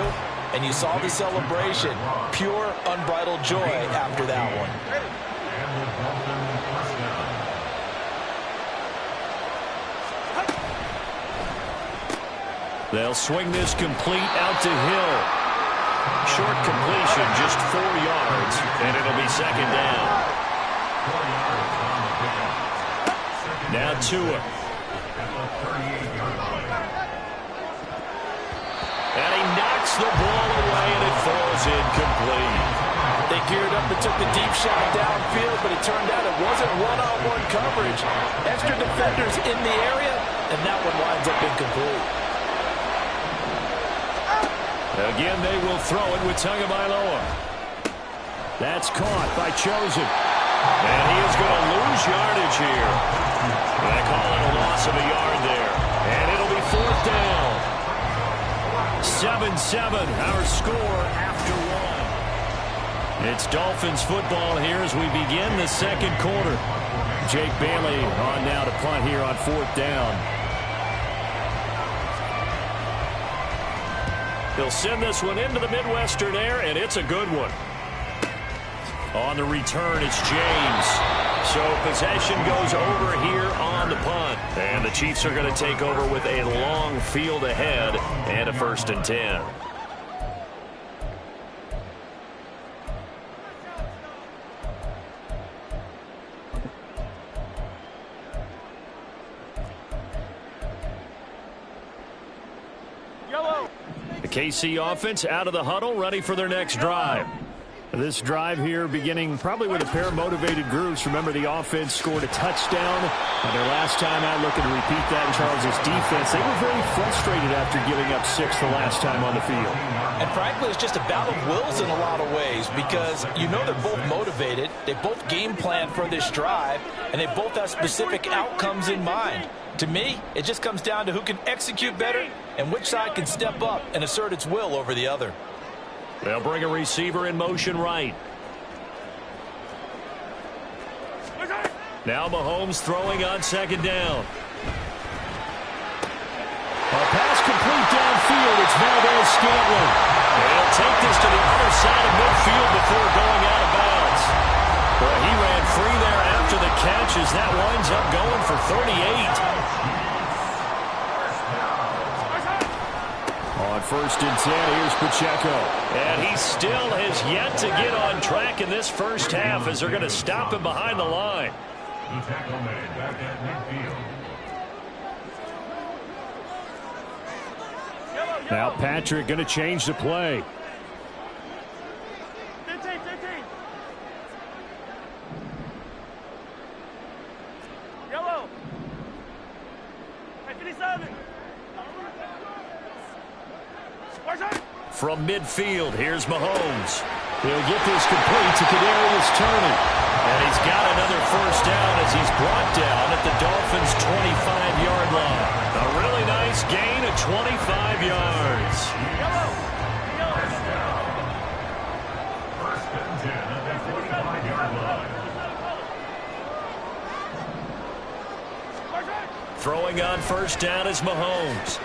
And you saw the celebration. Pure, unbridled joy after that one. They'll swing this complete out to Hill. Short completion, just 4 yards, and it'll be second down. Now Tua. And he knocks the ball away, and it falls incomplete. They geared up and took the deep shot downfield, but it turned out it wasn't one-on-one coverage. Extra defenders in the area, and that one winds up incomplete. Again, they will throw it with Tagovailoa. That's caught by Chosen. And he is going to lose yardage here. They call it a loss of a yard there. And it'll be fourth down. 7-7, our score after one. It's Dolphins football here as we begin the second quarter. Jake Bailey on now to punt here on fourth down. He'll send this one into the Midwestern air, and it's a good one. On the return, it's James. So possession goes over here on the punt. And the Chiefs are going to take over with a long field ahead and a 1st and 10. KC offense out of the huddle, ready for their next drive. This drive here beginning probably with a pair of motivated groups. Remember, the offense scored a touchdown. And their last time out, looking to repeat that in Charles' defense. They were very frustrated after giving up 6 the last time on the field. And frankly, it's just a battle of wills in a lot of ways because they're both motivated. They both game plan for this drive, and they both have specific outcomes in mind. To me, it just comes down to who can execute better and which side can step up and assert its will over the other. They'll bring a receiver in motion right. Now Mahomes throwing on second down. A pass complete downfield. It's Valdes-Scantling. They'll take this to the other side of midfield before going out of bounds. Well, he ran free there after the catch as that winds up going for 38. On 1st and 10, here's Pacheco. And he still has yet to get on track in this first half as they're going to stop him behind the line. The tackle made back at midfield. Now Patrick going to change the play. 15. Yellow. 57. From midfield, here's Mahomes. He'll get this complete to Kadarius Toney. And he's got another first down as he's brought down at the Dolphins' 25-yard line. A really nice gain of 25 yards. First and 10 at the 45-yard line. Throwing on first down is Mahomes.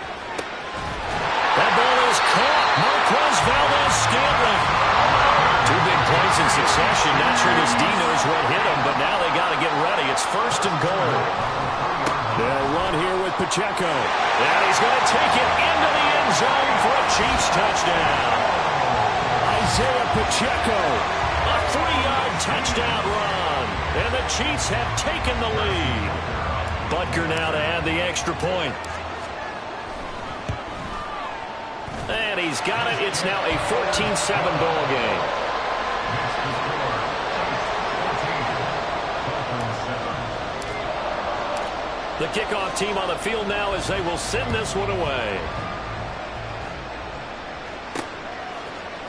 That ball is caught. Marquez Valdes-Scantling. 2 big plays in succession. Not sure this D knows what hit him, but now they got to get ready. It's 1st and goal. They'll run here with Pacheco. And he's going to take it into the end zone for a Chiefs touchdown. Isaiah Pacheco. A 3-yard touchdown run. And the Chiefs have taken the lead. Butker now to add the extra point. And he's got it. It's now a 14-7 ball game. The kickoff team on the field now as they will send this one away.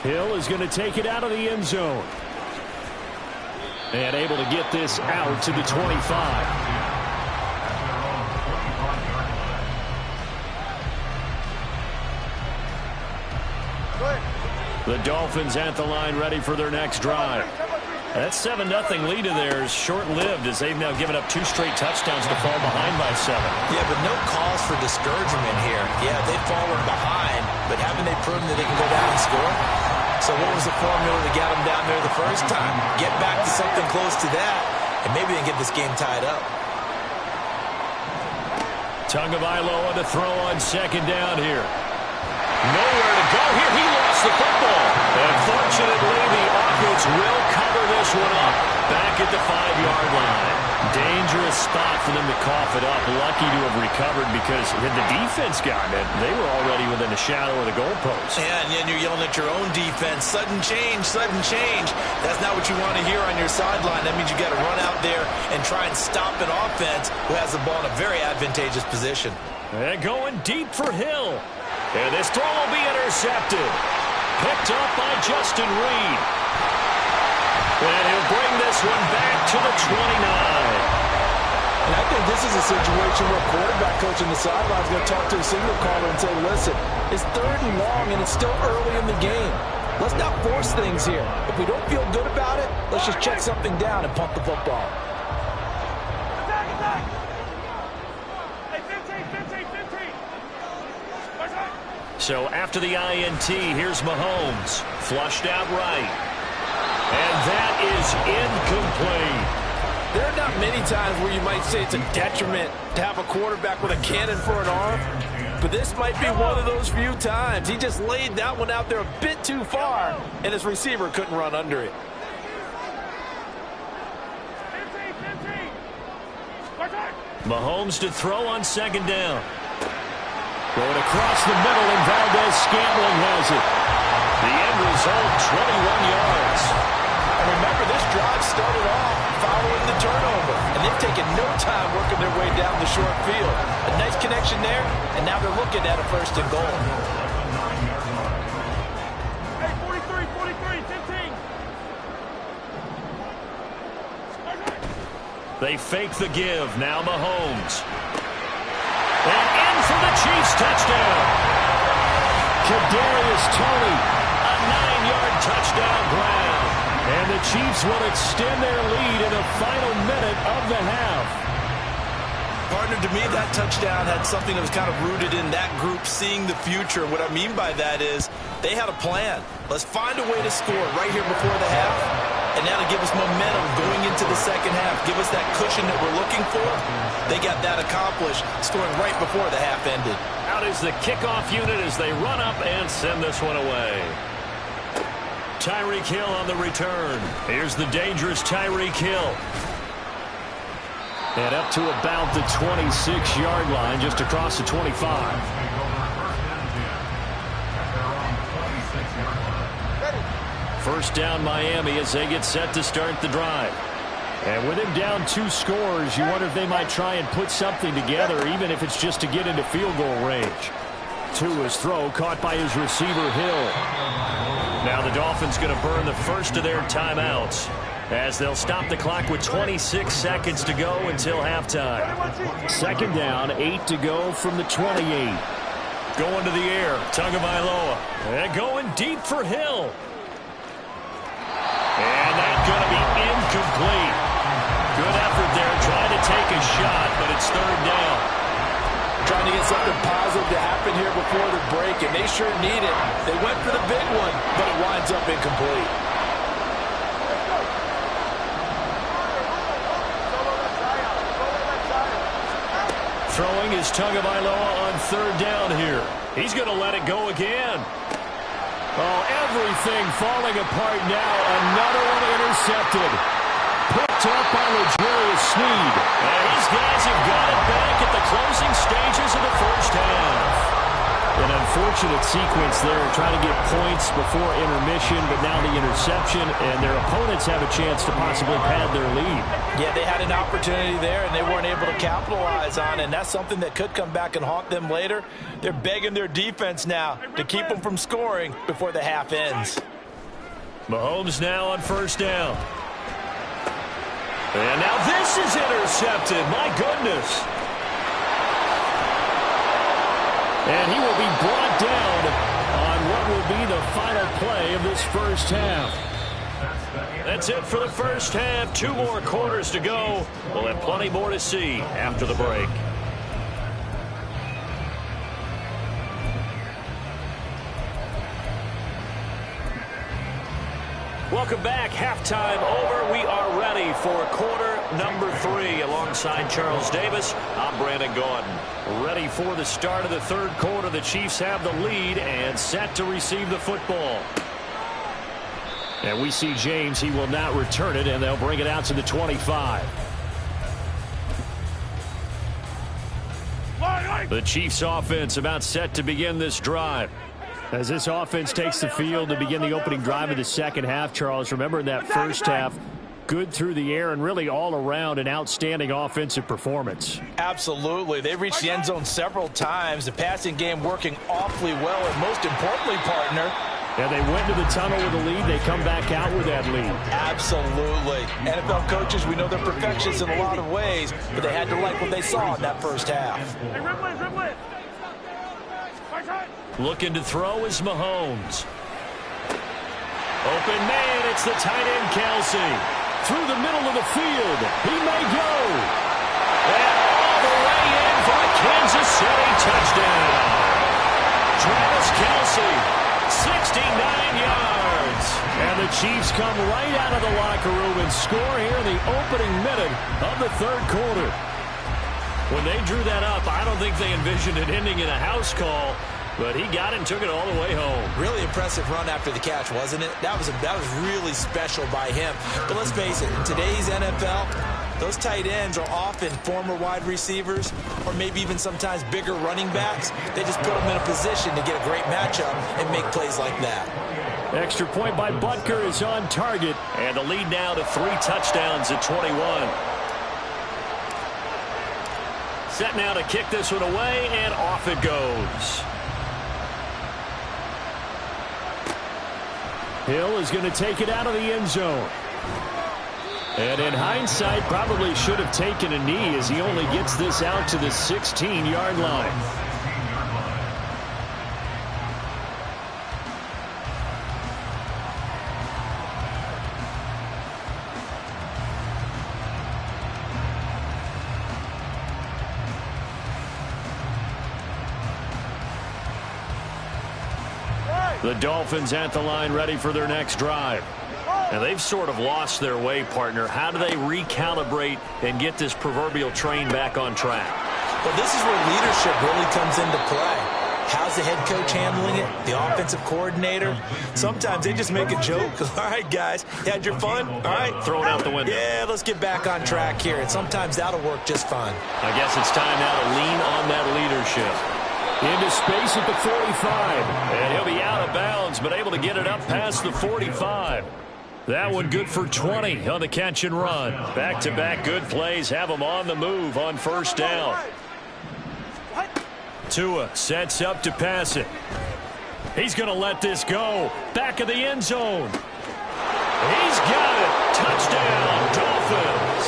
Hill is going to take it out of the end zone. And able to get this out to the 25. The Dolphins at the line ready for their next drive. That 7-0 lead of theirs short-lived as they've now given up 2 straight touchdowns to fall behind by 7. Yeah, but no cause for discouragement here. Yeah, they've fallen behind, but haven't they proven that they can go down and score? So what was the formula to get them down there the first time? Get back to something close to that, and maybe they can get this game tied up. Tagovailoa to throw on second down here. Nowhere to go here. He lost the football. And fortunately, the offense will cover this one up back at the 5-yard line. Dangerous spot for them to cough it up. Lucky to have recovered because had the defense gotten it, they were already within a shadow of the goalpost. Yeah, and then you're yelling at your own defense. Sudden change, sudden change. That's not what you want to hear on your sideline. That means you got to run out there and try and stop an offense who has the ball in a very advantageous position. And going deep for Hill. And this throw will be intercepted. Picked up by Justin Reed. And he'll bring this one back to the 29. And I think this is a situation where a quarterback coach on the sideline is going to talk to a signal caller and say, listen, it's 3rd and long and it's still early in the game. Let's not force things here. If we don't feel good about it, let's just check something down and pump the football. So after the INT, here's Mahomes. Flushed out right. And that is incomplete. There are not many times where you might say it's a detriment to have a quarterback with a cannon for an arm. But this might be one of those few times. He just laid that one out there a bit too far, and his receiver couldn't run under it. Mahomes to throw on second down. Going across the middle, and Valdez-Scantling has it. The end result, 21 yards. And remember, this drive started off following the turnover, and they've taken no time working their way down the short field. A nice connection there, and now they're looking at a 1st and goal. Hey, 43, 15. They fake the give. Now Mahomes. And in for the Chiefs touchdown. Kadarius Toney, a 9-yard touchdown grab. And the Chiefs will extend their lead in the final minute of the half. Partner, to me, that touchdown had something that was kind of rooted in that group seeing the future. What I mean by that is they had a plan. Let's find a way to score right here before the half. And now to give us momentum going into the second half. Give us that cushion that we're looking for. They got that accomplished, scoring right before the half ended. Out is the kickoff unit as they run up and send this one away. Tyreek Hill on the return. Here's the dangerous Tyreek Hill. And up to about the 26-yard line, just across the 25. First down Miami as they get set to start the drive. And with him down 2 scores, you wonder if they might try and put something together, even if it's just to get into field goal range. To his throw, caught by his receiver, Hill. Now the Dolphins going to burn the first of their timeouts as they'll stop the clock with 26 seconds to go until halftime. Second down, 8 to go from the 28. Going to the air, Tagovailoa. And going deep for Hill. And that's going to be incomplete. Good effort there, trying to take a shot, but it's 3rd down. Trying to get something positive to happen here before the break, and they sure need it. They went for the big one, but it winds up incomplete. Throwing is Tagovailoa on 3rd down here. He's going to let it go again. Oh, and Everything falling apart now. Another one intercepted. Picked up by L'Jarius Sneed. And these guys have got it back at the closing stages of the first half. An unfortunate sequence there, trying to get points before intermission, but now the interception, and their opponents have a chance to possibly pad their lead. Yeah, they had an opportunity there, and they weren't able to capitalize on it, and that's something that could come back and haunt them later. They're begging their defense now to keep them from scoring before the half ends. Mahomes now on first down. And now this is intercepted. My goodness. And he will be brought down on what will be the final play of this first half. That's it for the first half. 2 more quarters to go. We'll have plenty more to see after the break. Welcome back. Halftime over. We are ready for quarter number 3. Alongside Charles Davis, I'm Brandon Gordon. Ready for the start of the third quarter. The Chiefs have the lead and set to receive the football. And we see James. He will not return it, and they'll bring it out to the 25. The Chiefs offense about set to begin this drive. As this offense takes the field to begin the opening drive of the second half, Charles, remember in that first half, good through the air and really all around an outstanding offensive performance. Absolutely. They reached the end zone several times. The passing game working awfully well, and most importantly, partner, and they went to the tunnel with a lead. They come back out with that lead. Absolutely. NFL coaches, we know they're perfectionists in a lot of ways, but they had to like what they saw in that first half. Looking to throw is Mahomes. Open man, it's the tight end Kelsey. Through the middle of the field. He may go. And all the way in for a Kansas City touchdown. Travis Kelsey, 69 yards. And the Chiefs come right out of the locker room and score here in the opening minute of the third quarter. When they drew that up, I don't think they envisioned it ending in a house call. But he got it and took it all the way home. Really impressive run after the catch, wasn't it? That was really special by him. But let's face it, in today's NFL, those tight ends are often former wide receivers or maybe even sometimes bigger running backs. They just put them in a position to get a great matchup and make plays like that. Extra point by Butker is on target. And the lead now to 3 touchdowns at 21. Set now to kick this one away, and off it goes. Hill is going to take it out of the end zone. And in hindsight, probably should have taken a knee as he only gets this out to the 16-yard line. The Dolphins at the line ready for their next drive. And they've sort of lost their way, partner. How do they recalibrate and get this proverbial train back on track? Well, this is where leadership really comes into play. How's the head coach handling it? The offensive coordinator? Sometimes they just make a joke. All right, guys, you had your fun? All right. Throw it out the window. Yeah, let's get back on track here. And sometimes that'll work just fine. I guess it's time now to lean on that leadership. Into space at the 45. And he'll be out of bounds, but able to get it up past the 45. That one good for 20 on the catch and run. Back-to-back good plays have him on the move on first down. Tua sets up to pass it. He's going to let this go. Back of the end zone. He's got it. Touchdown, Dolphins.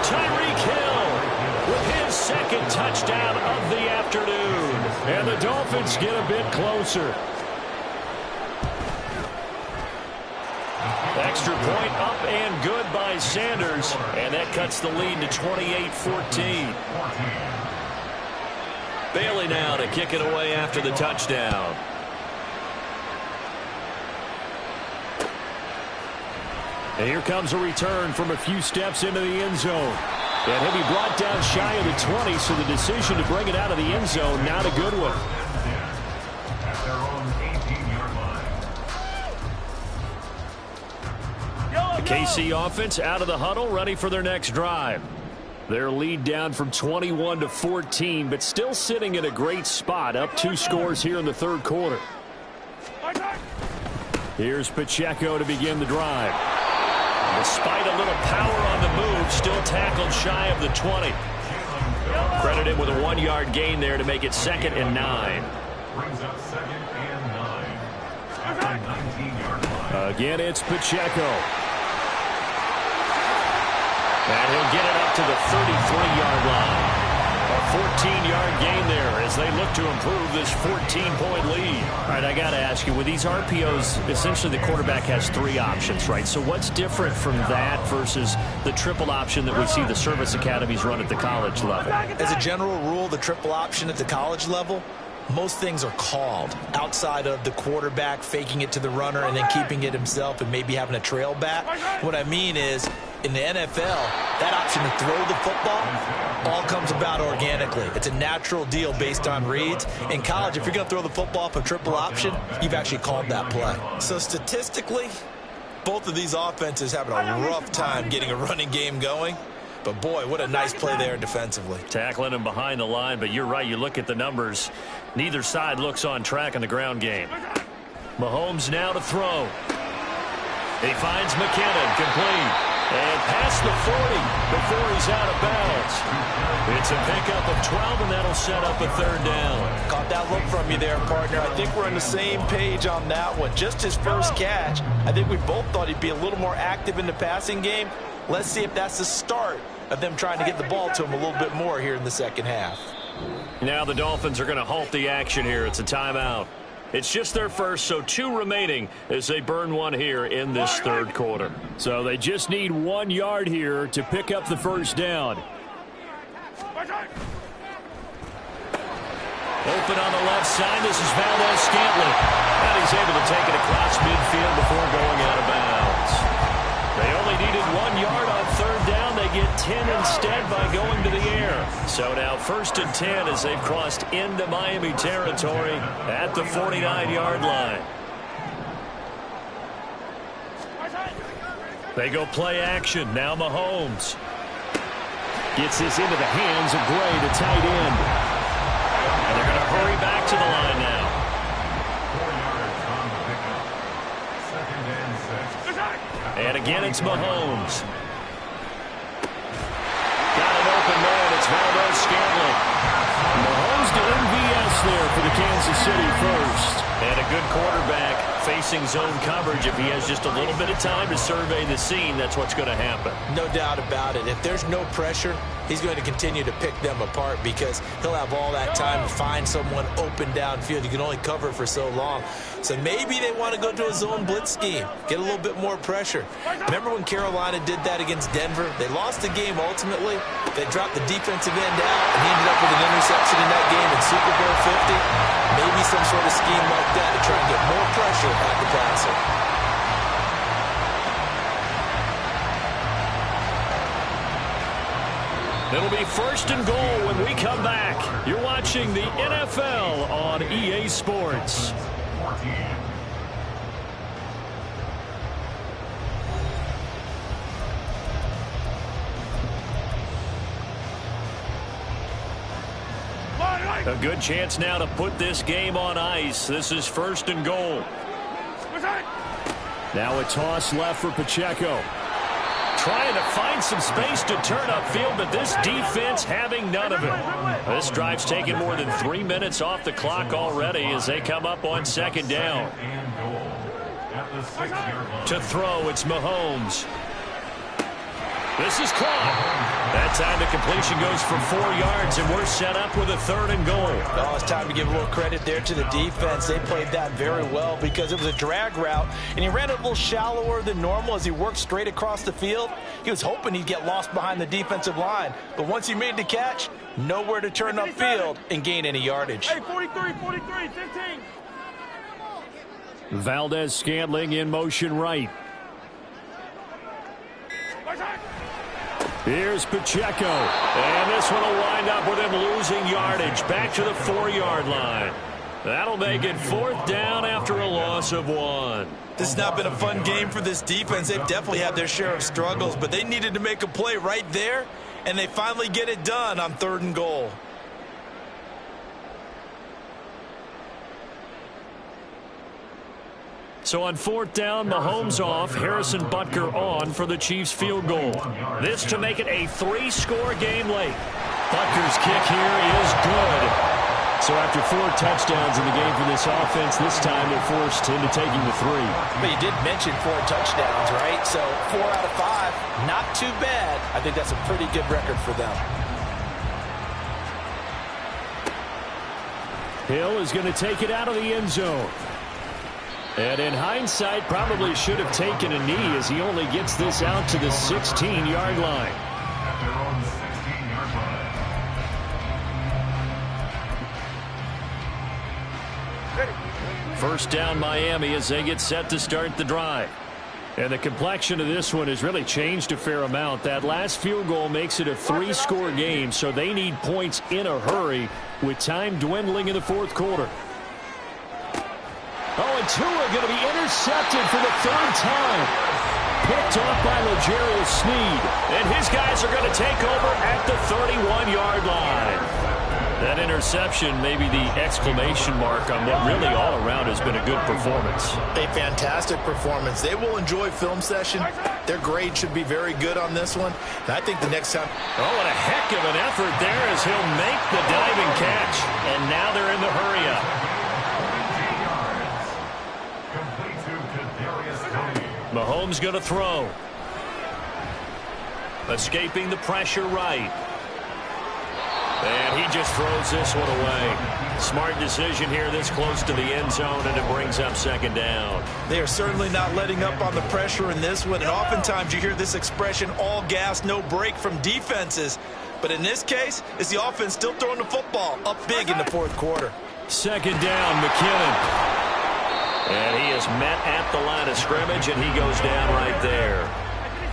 Tyreek Hill with his second touchdown of the afternoon. And the Dolphins get a bit closer. Extra point up and good by Sanders. And that cuts the lead to 28-14. Bailey now to kick it away after the touchdown. And here comes a return from a few steps into the end zone. And he'll be brought down shy of the 20, so the decision to bring it out of the end zone, not a good one. KC offense out of the huddle, ready for their next drive. Their lead down from 21 to 14, but still sitting in a great spot, up 2 scores here in the third quarter. Here's Pacheco to begin the drive. Despite a little power on the move, still tackled shy of the 20. Credit him with a 1-yard gain there to make it 2nd and 9. Brings up 2nd and 9. At the 19-yard line. Again, it's Pacheco. And he'll get it up to the 33-yard line. A 14-yard gain there as they look to improve this 14-point lead. All right, I got to ask you, with these RPOs, essentially the quarterback has 3 options, right? So what's different from that versus the triple option that we see the service academies run at the college level? As a general rule, the triple option at the college level, most things are called outside of the quarterback faking it to the runner and then keeping it himself and maybe having a trail back. What I mean is, in the NFL, that option to throw the football all comes about organically. It's a natural deal based on reads. In college, if you're going to throw the football off a triple option, you've actually called that play. So statistically, both of these offenses having a rough time getting a running game going. But, boy, what a nice play there defensively. Tackling him behind the line, but you're right. You look at the numbers. Neither side looks on track in the ground game. Mahomes now to throw. He finds McKinnon, complete. And past the 40 before he's out of bounds. It's a pickup of 12, and that'll set up a 3rd down. Caught that look from you there, partner. I think we're on the same page on that one. Just his first catch. I think we both thought he'd be a little more active in the passing game. Let's see if that's the start of them trying to get the ball to him a little bit more here in the second half. Now the Dolphins are going to halt the action here. It's a timeout. It's just their first, so 2 remaining as they burn 1 here in this third quarter. So they just need 1 yard here to pick up the first down. Open on the left side. This is Valdes-Scantling. And he's able to take it across midfield before going out of bounds. They only needed 1 yard on 3rd down. They get 10 instead by going to the air. So now 1st and 10 as they've crossed into Miami territory at the 49-yard line. They go play action. Now Mahomes gets this into the hands of Gray, the tight end. And they're going to hurry back to the line now. 4 yards on the pickup. 2nd and 6. And again, it's Mahomes. Got an open man. It's Valdes-Scantling. Mahomes to MVS there for the Kansas City first. And a good quarterback facing zone coverage. If he has just a little bit of time to survey the scene, that's what's going to happen. No doubt about it. If there's no pressure, he's going to continue to pick them apart because he'll have all that time to find someone open downfield. You can only cover for so long. So maybe they want to go to a zone blitz scheme, get a little bit more pressure. Remember when Carolina did that against Denver? They lost the game ultimately. They dropped the defensive end out, and he ended up with an interception in that game in Super Bowl 50. Maybe some sort of scheme like that to try and get more pressure at the passer. It'll be 1st and goal when we come back. You're watching the NFL on EA Sports. 14. A good chance now to put this game on ice. This is 1st and goal. Now a toss left for Pacheco. Trying to find some space to turn upfield, but this defense having none of it. This drive's taken more than 3 minutes off the clock already as they come up on 2nd down. To throw, it's Mahomes. This is caught. That time the completion goes for 4 yards, and we're set up with a 3rd and goal. Oh, it's time to give a little credit there to the defense. They played that very well because it was a drag route, and he ran it a little shallower than normal as he worked straight across the field. He was hoping he'd get lost behind the defensive line, but once he made the catch, nowhere to turn upfield and gain any yardage. Hey, 43, 15. Valdes-Scantling in motion right. Here's Pacheco. And this one will wind up with him losing yardage. Back to the 4-yard line. That'll make it 4th down after a loss of 1. This has not been a fun game for this defense. They've definitely had their share of struggles, but they needed to make a play right there, and they finally get it done on 3rd and goal. So on 4th down, Mahomes off, Harrison Butker on for the Chiefs field goal. This to make it a 3-score game late. Butker's kick here is good. So after 4 touchdowns in the game for this offense, this time they're forced into taking the 3. But you did mention 4 touchdowns, right? So 4 out of 5, not too bad. I think that's a pretty good record for them. Hill is going to take it out of the end zone. And in hindsight, probably should have taken a knee as he only gets this out to the 16-yard line. At their own 16-yard line. First down Miami as they get set to start the drive. And the complexion of this one has really changed a fair amount. That last field goal makes it a 3-score game, so they need points in a hurry with time dwindling in the 4th quarter. Oh, and Tua going to be intercepted for the 3rd time. Picked off by L'Jarius Sneed. And his guys are going to take over at the 31-yard line. That interception may be the exclamation mark on what really all around has been a good performance. A fantastic performance. They will enjoy film session. Their grade should be very good on this one. And I think the next time... Oh, and a heck of an effort there as he'll make the diving catch. And now they're in the hurry-up. Mahomes going to throw. Escaping the pressure right. And he just throws this one away. Smart decision here this close to the end zone, and it brings up 2nd down. They are certainly not letting up on the pressure in this one, and oftentimes you hear this expression, all gas, no break from defenses. But in this case, it's the offense still throwing the football up big in the 4th quarter. 2nd down, McKinnon. And he is met at the line of scrimmage, and he goes down right there.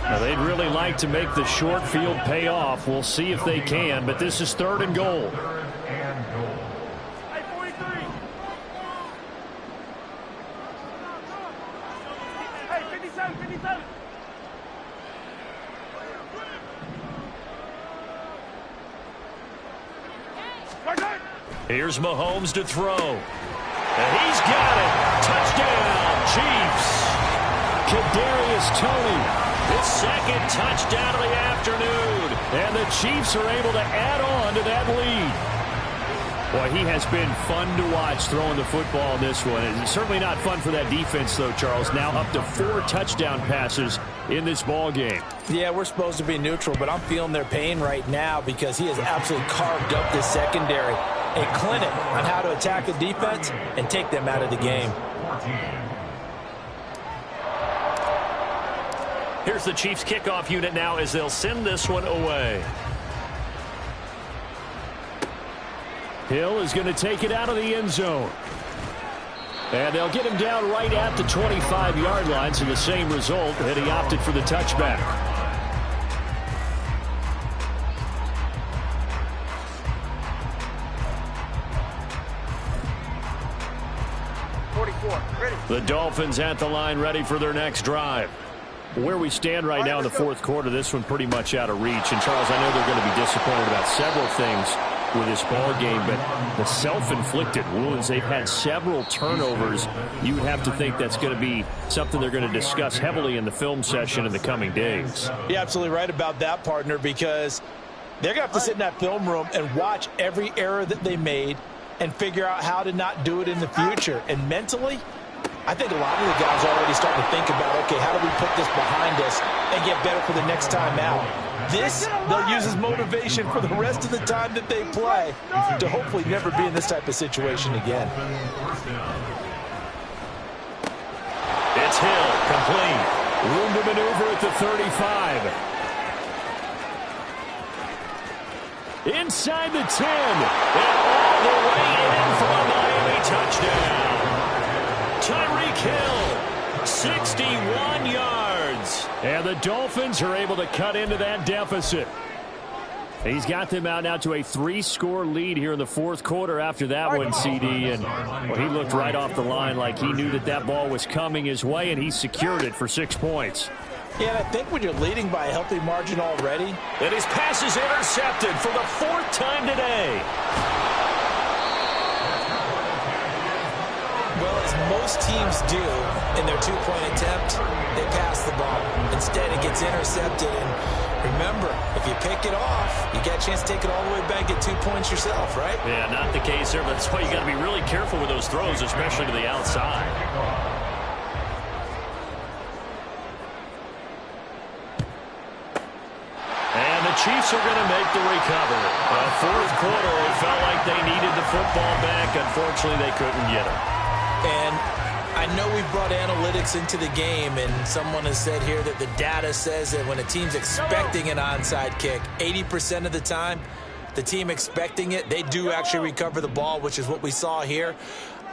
Now, they'd really like to make the short field pay off. We'll see if they can, but this is 3rd and goal. Hey, 43. Hey, 57, 57. Here's Mahomes to throw. And he's got it. Touchdown, Chiefs. Kadarius Toney. His 2nd touchdown of the afternoon. And the Chiefs are able to add on to that lead. Boy, he has been fun to watch throwing the football in this one. It's certainly not fun for that defense, though, Charles. Now up to 4 touchdown passes in this ball game. Yeah, we're supposed to be neutral, but I'm feeling their pain right now because he has absolutely carved up this secondary. A clinic on how to attack the defense and take them out of the game. Here's the Chiefs kickoff unit now as they'll send this one away. Hill is going to take it out of the end zone. And they'll get him down right at the 25-yard line, so the same result, and he opted for the touchback. The Dolphins at the line ready for their next drive. Where we stand right now in the 4th quarter, this one pretty much out of reach. And, Charles, I know they're going to be disappointed about several things with this ball game, but the self-inflicted wounds, they've had several turnovers. You would have to think that's going to be something they're going to discuss heavily in the film session in the coming days. You're absolutely right about that, partner, because they're going to have to sit in that film room and watch every error that they made and figure out how to not do it in the future. And mentally, I think a lot of the guys are already starting to think about, okay, how do we put this behind us and get better for the next time out? This, they'll use as motivation for the rest of the time that they play to hopefully never be in this type of situation again. It's Hill, complete. Room to maneuver at the 35. Inside the 10. And all the way in for a Miami touchdown. Tyreek Hill, 61 yards. And the Dolphins are able to cut into that deficit. He's got them out now to a 3-score lead here in the fourth quarter after that one, CD. And well, he looked right off the line like he knew that ball was coming his way, and he secured it for 6 points. Yeah, and I think when you're leading by a healthy margin already. And his pass is intercepted for the 4th time today. Well, as most teams do in their 2-point attempt, they pass the ball. Instead, it gets intercepted. And remember, if you pick it off, you get a chance to take it all the way back, get 2 points yourself, right? Yeah, not the case there, but that's why you got to be really careful with those throws, especially to the outside. And the Chiefs are going to make the recovery. Fourth quarter, it felt like they needed the football back. Unfortunately, they couldn't get it. And I know we've brought analytics into the game, and someone has said here that the data says that when a team's expecting an onside kick, 80% of the time, the team expecting it, they do actually recover the ball, which is what we saw here.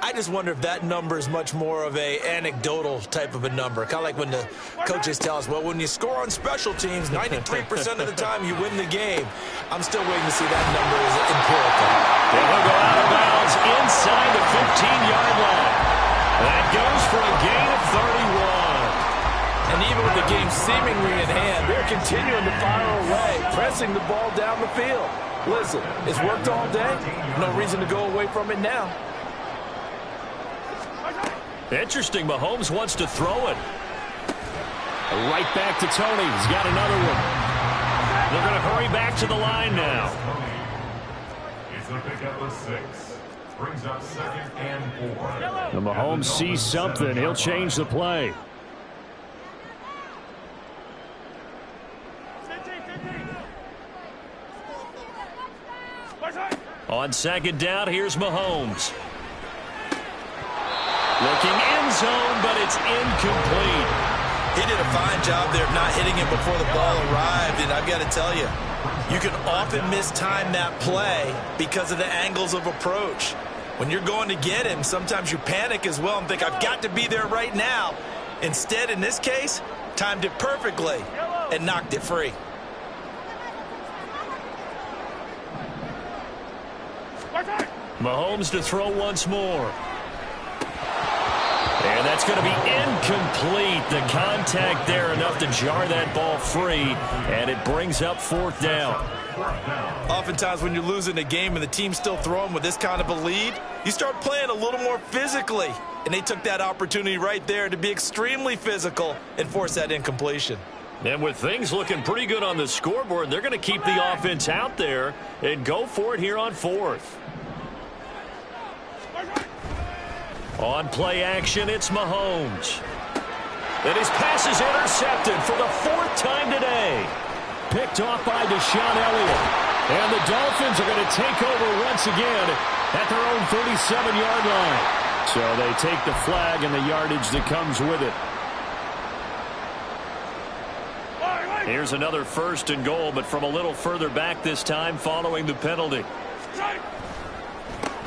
I just wonder if that number is much more of a anecdotal type of a number. Kind of like when the coaches tell us, well, when you score on special teams, 93% of the time you win the game. I'm still waiting to see that number is empirical. They will go out of bounds inside the 15-yard line. That goes for a gain of 31. And even with the game seemingly in hand, they're continuing to fire away, pressing the ball down the field. Listen, it's worked all day. No reason to go away from it now. Interesting, Mahomes wants to throw it. Right back to Tony. He's got another one. They're going to hurry back to the line now. It's a pickup of 6. Brings up 2nd and 4. The Mahomes sees something. He'll change the play. On 2nd down, here's Mahomes. Looking end zone, but it's incomplete. He did a fine job there of not hitting it before the ball arrived, and I've got to tell you, you can often mistime that play because of the angles of approach. When you're going to get him, sometimes you panic as well and think, I've got to be there right now. Instead, in this case, timed it perfectly and knocked it free. Mahomes to throw once more. And that's going to be incomplete. The contact there enough to jar that ball free, and it brings up 4th down. Oftentimes when you're losing a game and the team's still throwing with this kind of a lead, you start playing a little more physically. And they took that opportunity right there to be extremely physical and force that incompletion. And with things looking pretty good on the scoreboard, they're going to keep the offense out there and go for it here on 4th. On play action, it's Mahomes. And his pass is intercepted for the 4th time today. Picked off by Deshaun Elliott. And the Dolphins are going to take over once again at their own 37-yard line. So they take the flag and the yardage that comes with it. Here's another 1st and goal, but from a little further back this time following the penalty.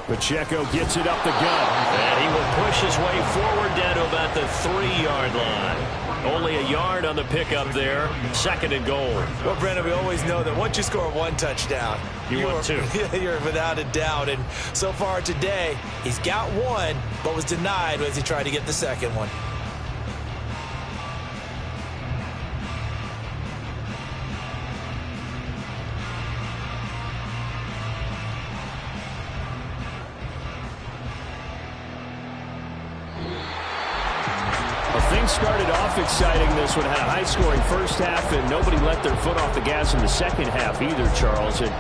Pacheco gets it up the gut. And he will push his way forward down to about the 3-yard line. Only a yard on the pickup there. 2nd and goal. Well, Brandon, we always know that once you score 1 touchdown, you want 2. You're without a doubt. And so far today, he's got 1, but was denied as he tried to get the 2nd one. Things started off exciting. This one had a high-scoring first half, and nobody let their foot off the gas in the second half either, Charles. And,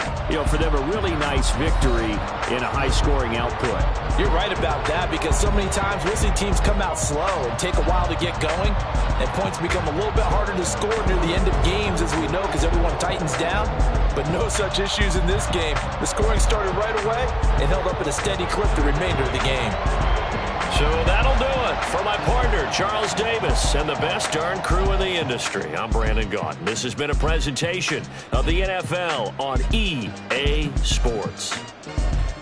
for them, a really nice victory in a high-scoring output. You're right about that, because so many times we'll see teams come out slow and take a while to get going, and points become a little bit harder to score near the end of games, as we know, because everyone tightens down. But no such issues in this game. The scoring started right away and held up at a steady clip the remainder of the game. So that'll do it for my partner, Charles Davis, and the best darn crew in the industry. I'm Brandon Gaudin. This has been a presentation of the NFL on EA Sports.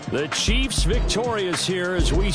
The Chiefs victorious here as we